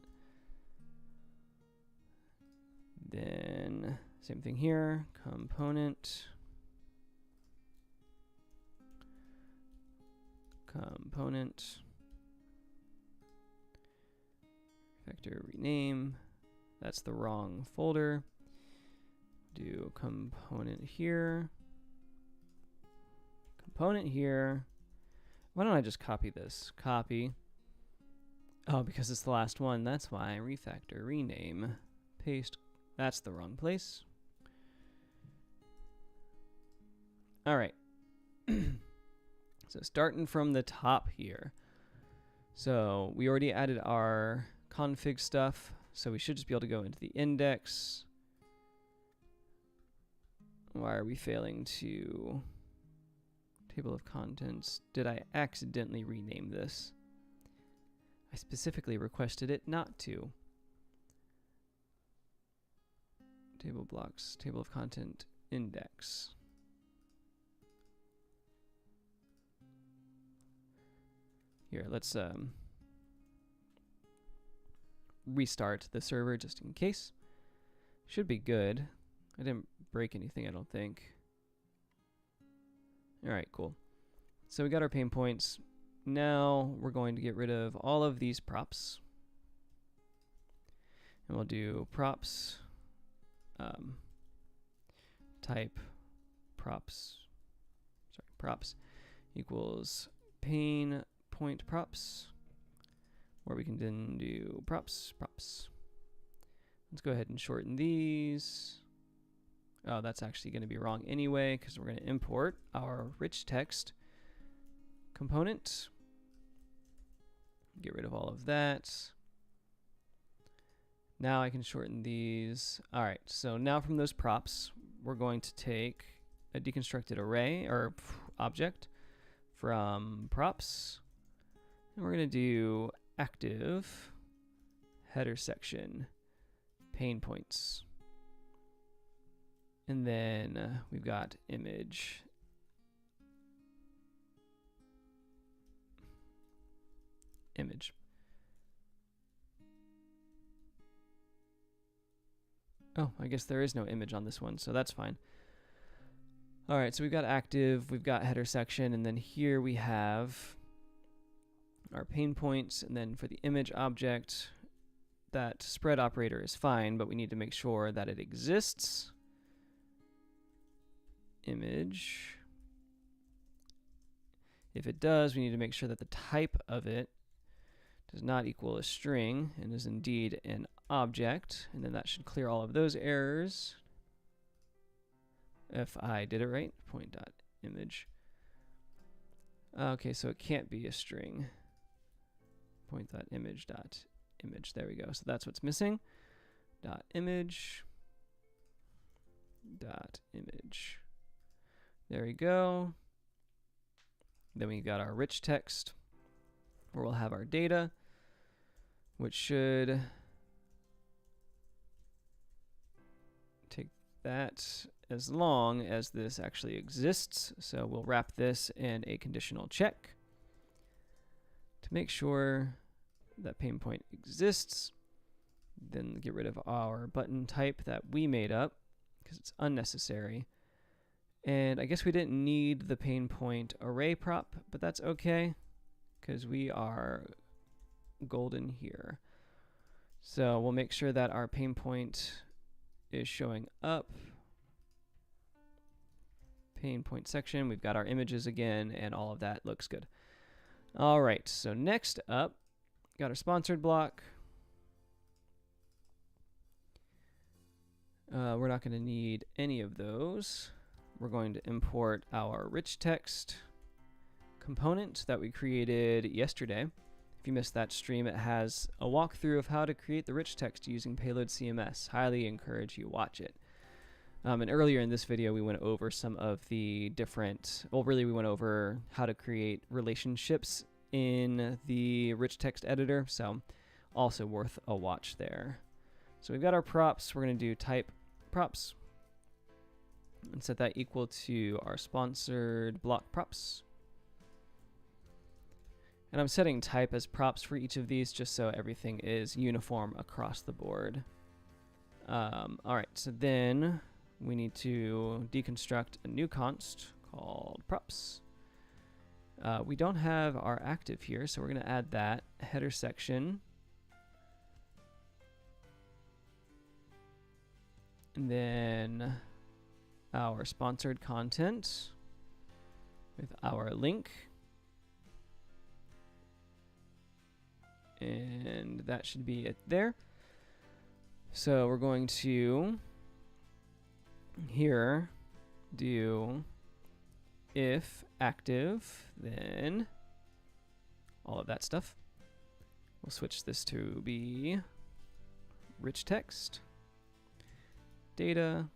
Then same thing here, component. Component. Refactor rename. That's the wrong folder. Do component here. Component here. Why don't I just copy this? Copy. Oh, because it's the last one. That's why. Refactor, rename, paste. That's the wrong place. All right. So starting from the top here. So we already added our config stuff. So we should just be able to go into the index. Why are we failing to table of contents? Did I accidentally rename this? I specifically requested it not to. Table blocks, table of content, index. Here, let's restart the server just in case. Should be good. I didn't break anything, I don't think. All right, cool. So we got our pain points. Now we're going to get rid of all of these props. And we'll do props, type props, props equals pain point props, where we can then do props. Let's go ahead and shorten these. Oh, that's actually going to be wrong anyway, because we're going to import our rich text component. Get rid of all of that. Now I can shorten these. All right, so now from those props, we're going to take a deconstructed array or object from props, and we're going to do active header section pain points. And then we've got image image. Oh, I guess there is no image on this one, so that's fine. All right, so we've got active, we've got header section, and then here we have our pain points, and then for the image object, that spread operator is fine, but we need to make sure that it exists. Image. If it does, we need to make sure that the type of it does not equal a string and is indeed an object, and then that should clear all of those errors. If I did it right, point.image. Okay, so it can't be a string. Point.image.image. There we go. So that's what's missing. .image. .image. There we go. Then we got our rich text, where we'll have our data, which should take that as long as this actually exists. So we'll wrap this in a conditional check to make sure that pain point exists. Then get rid of our button type that we made up because it's unnecessary. And I guess we didn't need the pain point array prop, but that's okay because we are golden here. So we'll make sure that our pain point is showing up. Pain point section, we've got our images again, and all of that looks good. All right, so next up, got our sponsored block. We're not going to need any of those. We're going to import our rich text component that we created yesterday. If you missed that stream, it has a walkthrough of how to create the rich text using PayloadCMS. Highly encourage you watch it. And earlier in this video, we went over some of the different, well, really we went over how to create relationships in the rich text editor. So also worth a watch there. So we've got our props. We're going to do type props and set that equal to our sponsored block props. And I'm setting type as props for each of these just so everything is uniform across the board. All right, so then we need to deconstruct a new const called props. We don't have our active here, so we're going to add that header section. And then our sponsored content with our link. And that should be it there. So we're going to here do if active, then all of that stuff. We'll switch this to be rich text, data,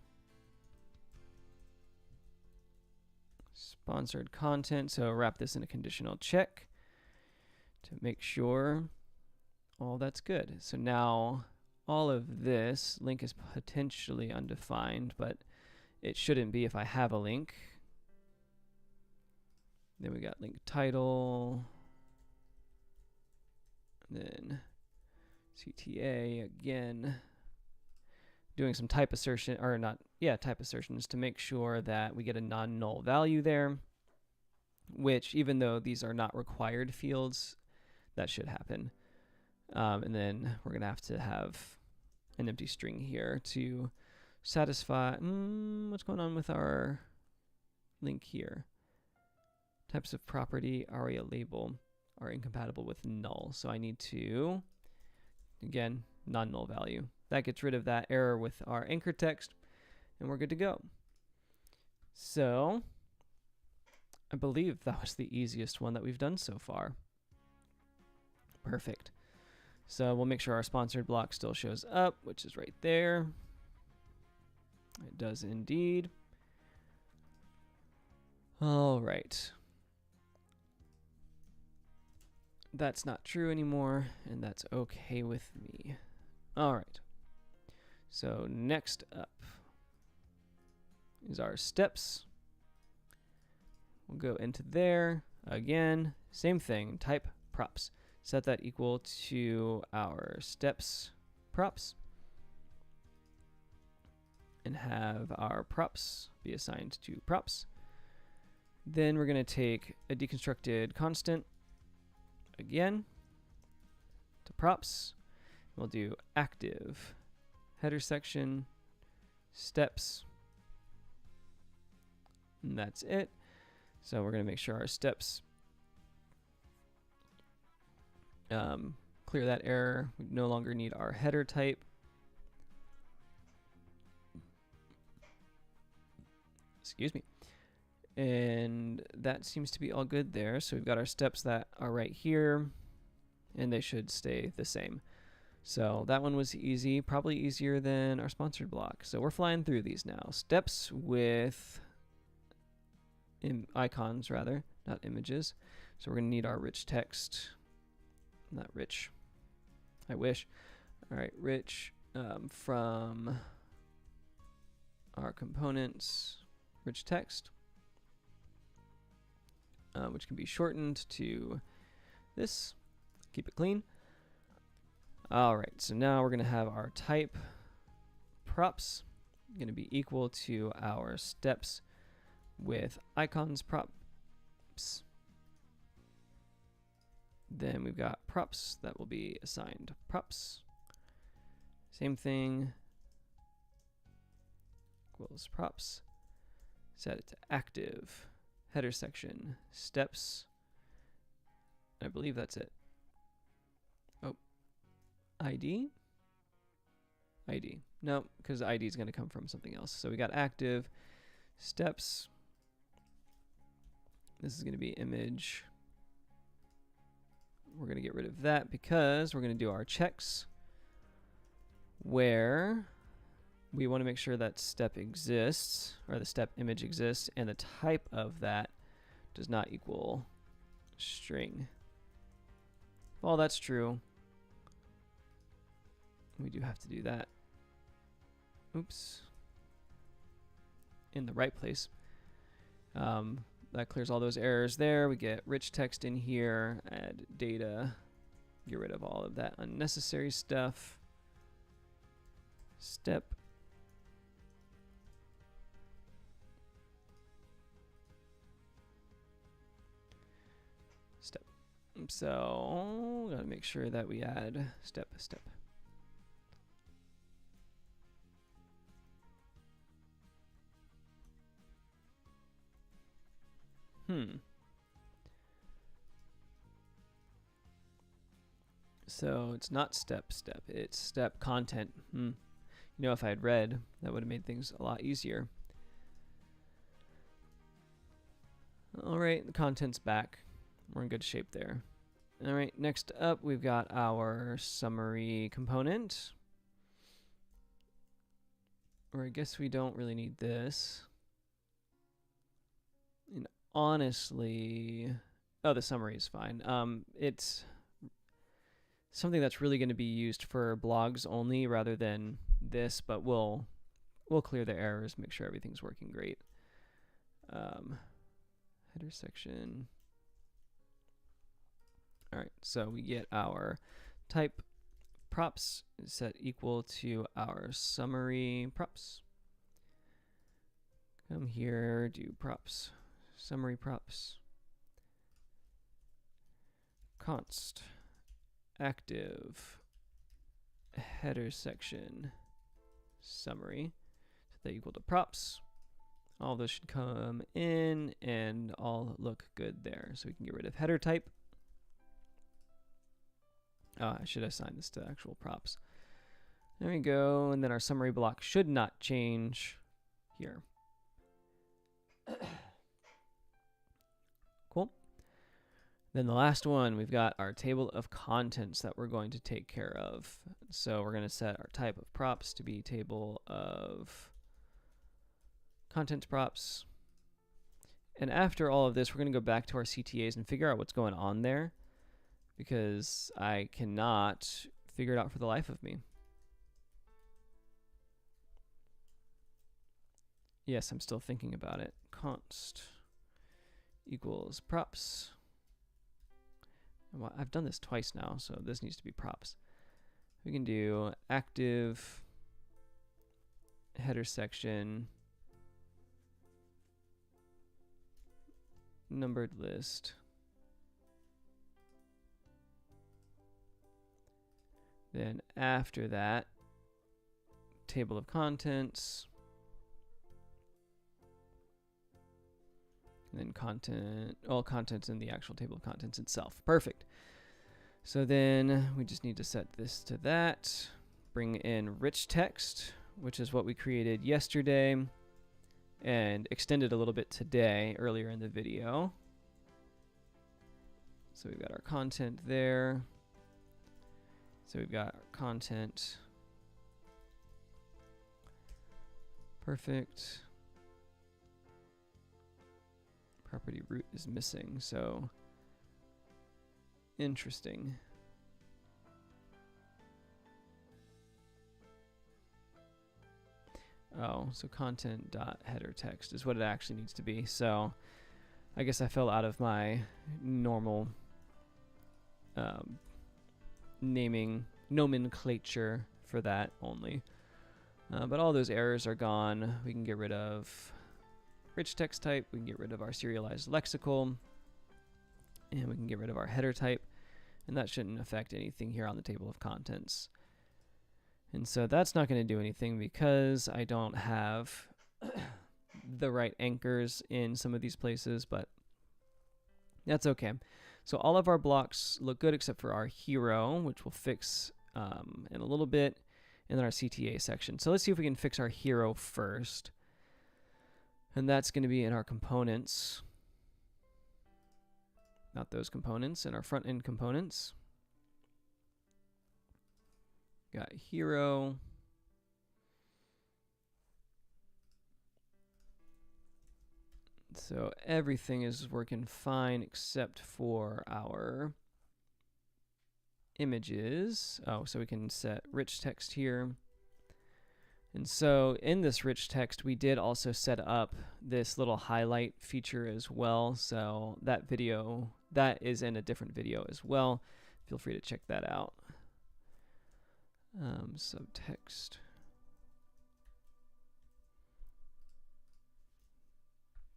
sponsored content. So wrap this in a conditional check to make sure all that's good. So now all of this link is potentially undefined, but it shouldn't be if I have a link. Then we got link title, and then CTA again. Doing some type assertion, or not, yeah, type assertions to make sure that we get a non-null value there, which even though these are not required fields, that should happen. And then we're going to have an empty string here to satisfy, what's going on with our link here? Types of property aria label are incompatible with null. So I need to, again, non-null value. That gets rid of that error with our anchor text, and we're good to go. So I believe that was the easiest one that we've done so far. Perfect. So we'll make sure our sponsored block still shows up, which is right there. It does indeed. All right. That's not true anymore, and that's okay with me. All right. So next up is our steps. We'll go into there. Again, same thing, type props. set that equal to our steps props, and have our props be assigned to props. Then we're going to take a deconstructed constant again to props. We'll do active header section steps, and that's it. So we're going to make sure our steps clear that error. We no longer need our header type. Excuse me. And that seems to be all good there. So we've got our steps that are right here, and they should stay the same. So that one was easy, probably easier than our sponsored block. So we're flying through these now. Steps with icons, rather, not images. So we're going to need our rich text. Not rich. I wish. All right, rich from our components, rich text, which can be shortened to this. Keep it clean. All right, so now we're going to have our type props going to be equal to our steps with icons props. Then we've got props that will be assigned props. Same thing, equals props. Set it to active header section steps. I believe that's it. Oh, ID? ID. No, because ID is going to come from something else. So we got active steps. This is going to be image. We're going to get rid of that because we're going to do our checks where we want to make sure that step exists, or the step image exists, and the type of that does not equal string. Well, that's true. We do have to do that. Oops. In the right place. That clears all those errors there. We get rich text in here, add data, get rid of all of that unnecessary stuff. Step. Step. So, gotta make sure that we add step. So it's not step, it's step content. You know, if I had read, that would have made things a lot easier. All right, the content's back. We're in good shape there. All right, next up, we've got our summary component. Or I guess we don't really need this. And honestly, oh, the summary is fine. It's something that's really going to be used for blogs only rather than this, but we'll clear the errors, make sure everything's working great. Header section. All right, so we get our type props set equal to our summary props. Come here, do props, summary props, const active header section summary, set that equal to props. All those should come in and all look good there. So we can get rid of header type. I should assign this to actual props. There we go. And then our summary block should not change here. Cool. Then the last one, we've got our table of contents that we're going to take care of. So we're going to set our type of props to be table of contents props. And after all of this, we're going to go back to our CTAs and figure out what's going on there, because I cannot figure it out for the life of me. Yes, I'm still thinking about it. Const equals props. Well, I've done this twice now, so this needs to be props. We can do active header section numbered list. Then after that, table of contents. And then content, all contents in the actual table of contents itself. Perfect. So then we just need to set this to that. Bring in rich text, which is what we created yesterday and extended a little bit today, earlier in the video. So we've got our content there. So we've got our content. Perfect. Property root is missing, so interesting. Oh, so content dot header text is what it actually needs to be. So I guess I fell out of my normal naming nomenclature for that only. But all those errors are gone. We can get rid of rich text type, we can get rid of our serialized lexical, and we can get rid of our header type, and that shouldn't affect anything here on the table of contents. And so that's not going to do anything because I don't have the right anchors in some of these places, but that's okay. So all of our blocks look good except for our hero, which we'll fix in a little bit, and then our CTA section. So let's see if we can fix our hero first. And that's going to be in our components. Not those components, in our front end components. Got hero. So everything is working fine except for our images. Oh, so we can set rich text here. And so in this rich text, we did also set up this little highlight feature as well. So that video, that is in a different video as well. Feel free to check that out. Subtext.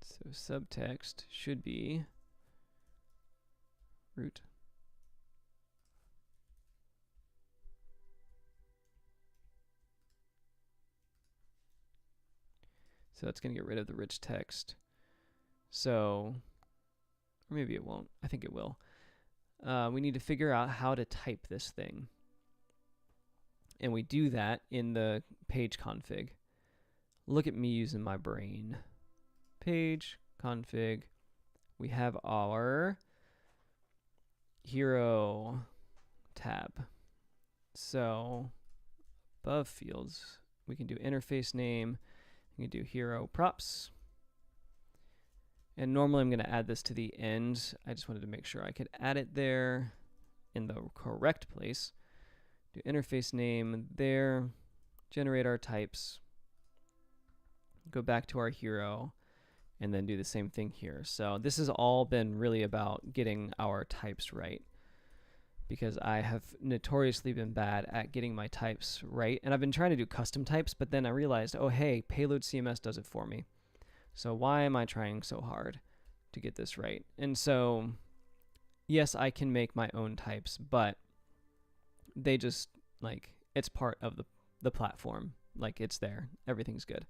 So subtext should be root. So that's going to get rid of the rich text. So, or maybe it won't. I think it will. We need to figure out how to type this thing. And we do that in the page config. Look at me using my brain. Page config. We have our hero tab. So above fields, we can do interface name. We can do hero props. And normally I'm going to add this to the end. I just wanted to make sure I could add it there in the correct place. Do interface name there. Generate our types. Go back to our hero. And then do the same thing here. So this has all been really about getting our types right, because I have notoriously been bad at getting my types right. And I've been trying to do custom types, but then I realized, oh, hey, PayloadCMS does it for me. So why am I trying so hard to get this right? And so, yes, I can make my own types, but they just, like, it's part of the platform. Like, it's there. Everything's good.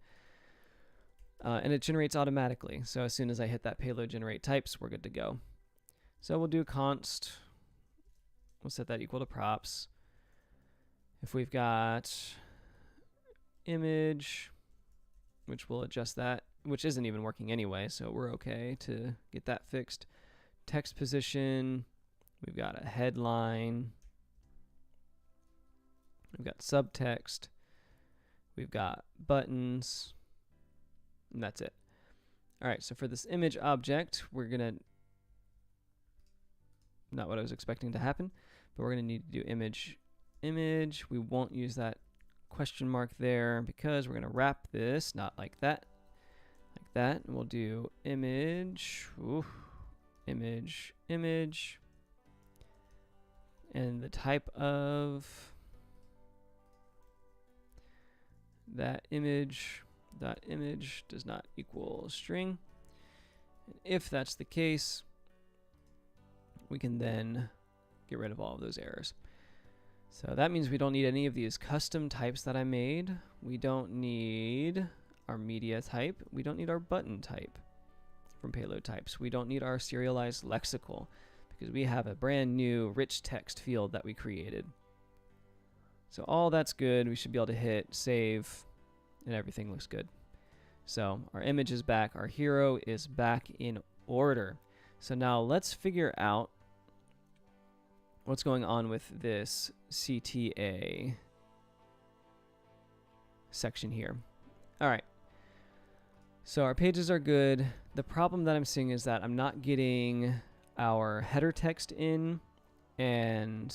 And it generates automatically. So as soon as I hit that payload generate types, we're good to go. So we'll do const. We'll set that equal to props. If we've got image, which we'll adjust that, which isn't even working anyway, so we're okay to get that fixed. Text position, we've got a headline, we've got subtext, we've got buttons, and that's it. All right, so for this image object, we're gonna, not what I was expecting to happen, but we're gonna need to do image. We won't use that question mark there because we're gonna wrap this, not like that, like that. And we'll do image, image, And the type of that image does not equal string. And if that's the case, we can then get rid of all of those errors. So that means we don't need any of these custom types that I made. We don't need our media type. We don't need our button type from payload types. We don't need our serialized lexical because we have a brand new rich text field that we created. So all that's good. We should be able to hit save and everything looks good. So our image is back. Our hero is back in order. So now let's figure out what's going on with this CTA section here. All right. So our pages are good. The problem that I'm seeing is that I'm not getting our header text in, and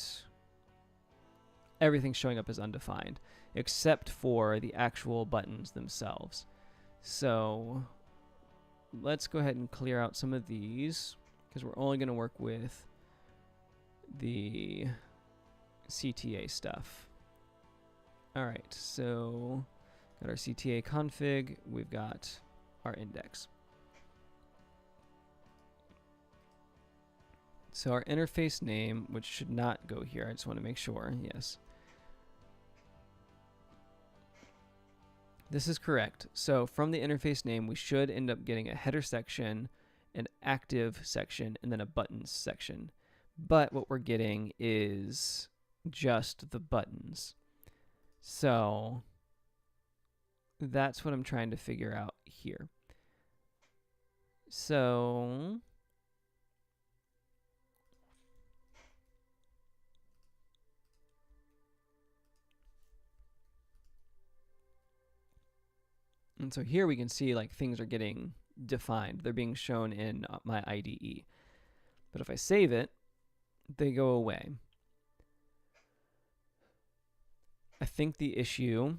everything's showing up as undefined, except for the actual buttons themselves. So let's go ahead and clear out some of these, because we're only going to work with the CTA stuff. All right, so got our CTA config, we've got our index. So our interface name, which should not go here, I just want to make sure, yes. This is correct. So from the interface name, we should end up getting a header section, an active section, and then a buttons section. But what we're getting is just the buttons. So that's what I'm trying to figure out here. So and so here we can see like things are getting defined. They're being shown in my IDE. But if I save it, they go away. I think the issue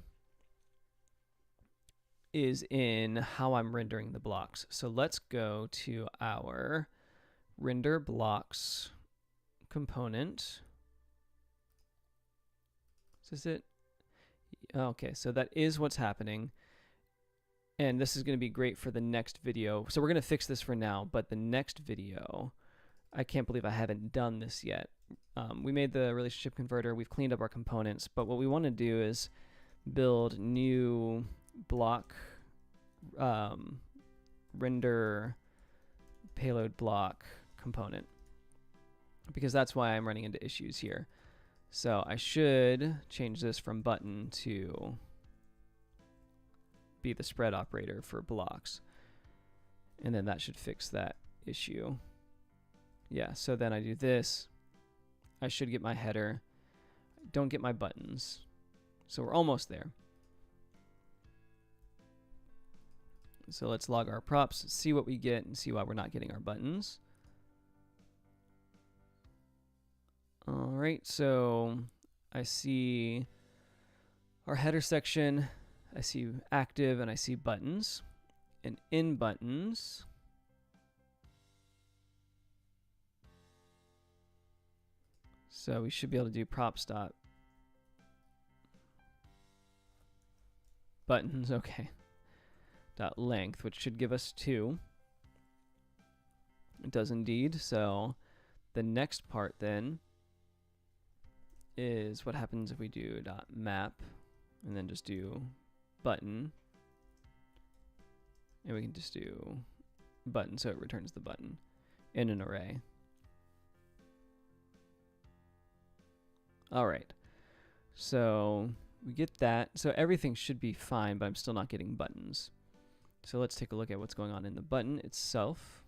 is in how I'm rendering the blocks. So let's go to our render blocks component. Is this it? Okay, so that is what's happening. And this is going to be great for the next video. So we're going to fix this for now, but the next video, I can't believe I haven't done this yet. We made the relationship converter. We've cleaned up our components. But what we want to do is build new block render payload block component, because that's why I'm running into issues here. So I should change this from button to be the spread operator for blocks. And then that should fix that issue. Yeah, so then I do this. I should get my header. I don't get my buttons. So we're almost there. So let's log our props, see what we get, and see why we're not getting our buttons. All right, so I see our header section. I see active and I see buttons. And in buttons, so we should be able to do props dot buttons, okay, dot length, which should give us 2. It does indeed. So the next part then is what happens if we do dot map and then just do button, and we can just do button, so it returns the button in an array. All right, so we get that. So everything should be fine, but I'm still not getting buttons. So let's take a look at what's going on in the button itself.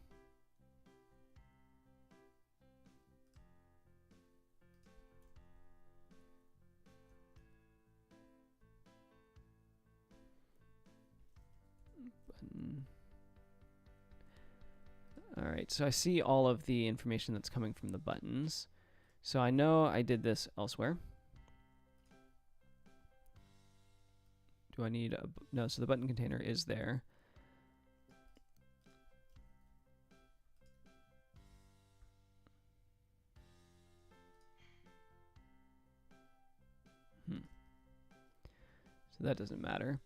All right, so I see all of the information that's coming from the buttons. So I know I did this elsewhere. Do I need a, no, so the button container is there. that doesn't matter.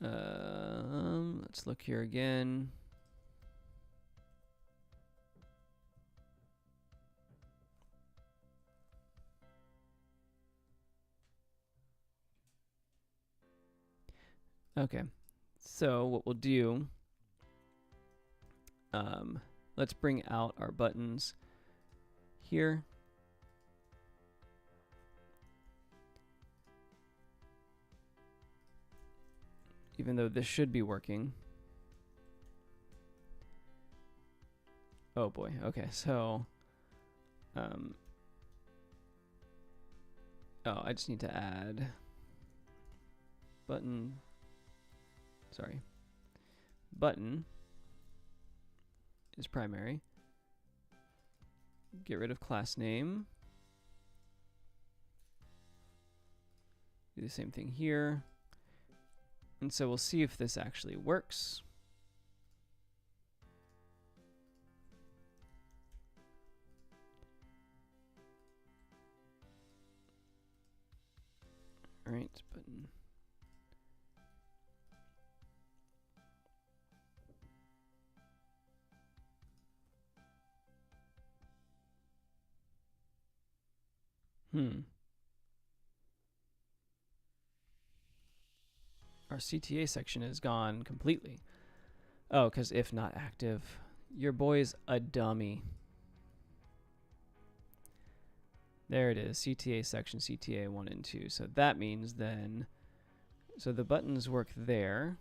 Let's look here again. Okay, so what we'll do, let's bring out our buttons here. Even though this should be working. Oh boy, okay, so, oh, I just need to add button, sorry, button is primary. Get rid of class name. Do the same thing here. And so we'll see if this actually works. All right, button. Our CTA section is gone completely. Oh, because if not active, your boy's a dummy. There it is, CTA section, CTA 1 and 2. So that means then, so the buttons work there.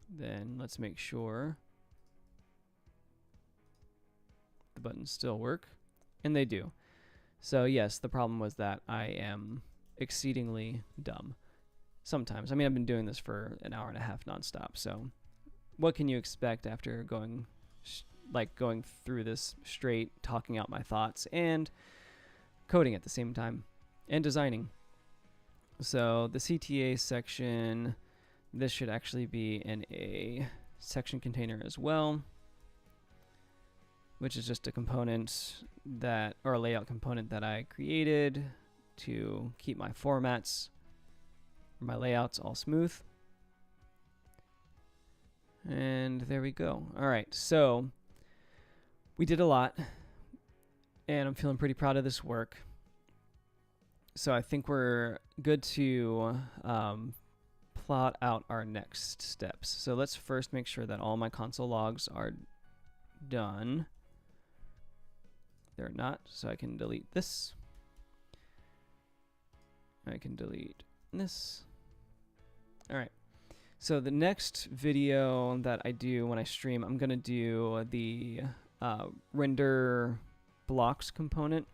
Then let's make sure the buttons still work, and they do. So yes, the problem was that I am exceedingly dumb sometimes. I mean, I've been doing this for an hour and a half nonstop, so what can you expect after going through this straight, talking out my thoughts and coding at the same time and designing? So the CTA section, this should actually be in a section container as well, which is just a component that, or a layout component that I created to keep my formats, my layouts all smooth. And there we go. All right, so we did a lot, and I'm feeling pretty proud of this work. So I think we're good to plot out our next steps. So let's first make sure that all my console logs are done. They're not, so I can delete this. I can delete this. All right. So the next video that I do when I stream, I'm going to do the render blocks component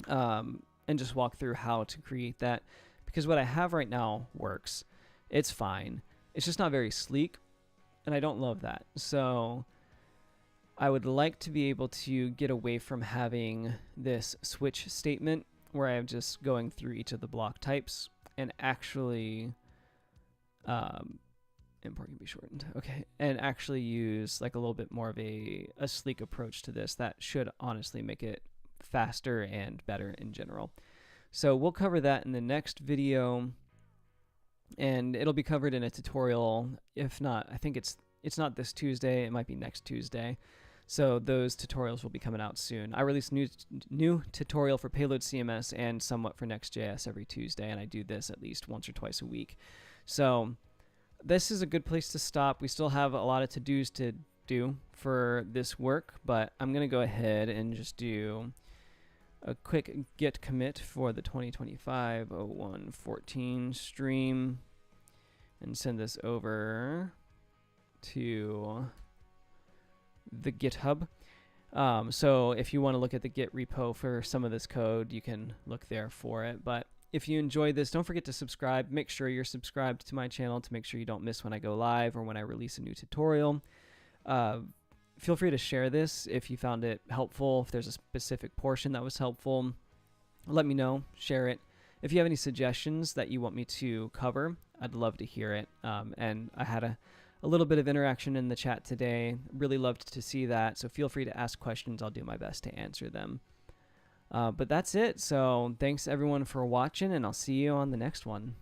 and just walk through how to create that, because what I have right now works. It's fine. It's just not very sleek, and I don't love that. So I would like to be able to get away from having this switch statement where I'm just going through each of the block types and actually import can be shortened. Okay, and actually use like a little bit more of a sleek approach to this. That should honestly make it faster and better in general. So we'll cover that in the next video, and it'll be covered in a tutorial. If not, I think it's not this Tuesday, it might be next Tuesday. So those tutorials will be coming out soon. I release new tutorial for PayloadCMS and somewhat for NextJS every Tuesday, and I do this at least once or twice a week. So this is a good place to stop. We still have a lot of to-dos to do for this work, but I'm going to go ahead and just do a quick git commit for the 2025-01-14 stream and send this over to the GitHub. So if you want to look at the Git repo for some of this code, you can look there for it. But if you enjoyed this, don't forget to subscribe. Make sure you're subscribed to my channel to make sure you don't miss when I go live or when I release a new tutorial. Feel free to share this if you found it helpful. If there's a specific portion that was helpful, let me know. Share it. If you have any suggestions that you want me to cover, I'd love to hear it. And I had a little bit of interaction in the chat today. Really loved to see that. So feel free to ask questions. I'll do my best to answer them. But that's it. So thanks everyone for watching, and I'll see you on the next one.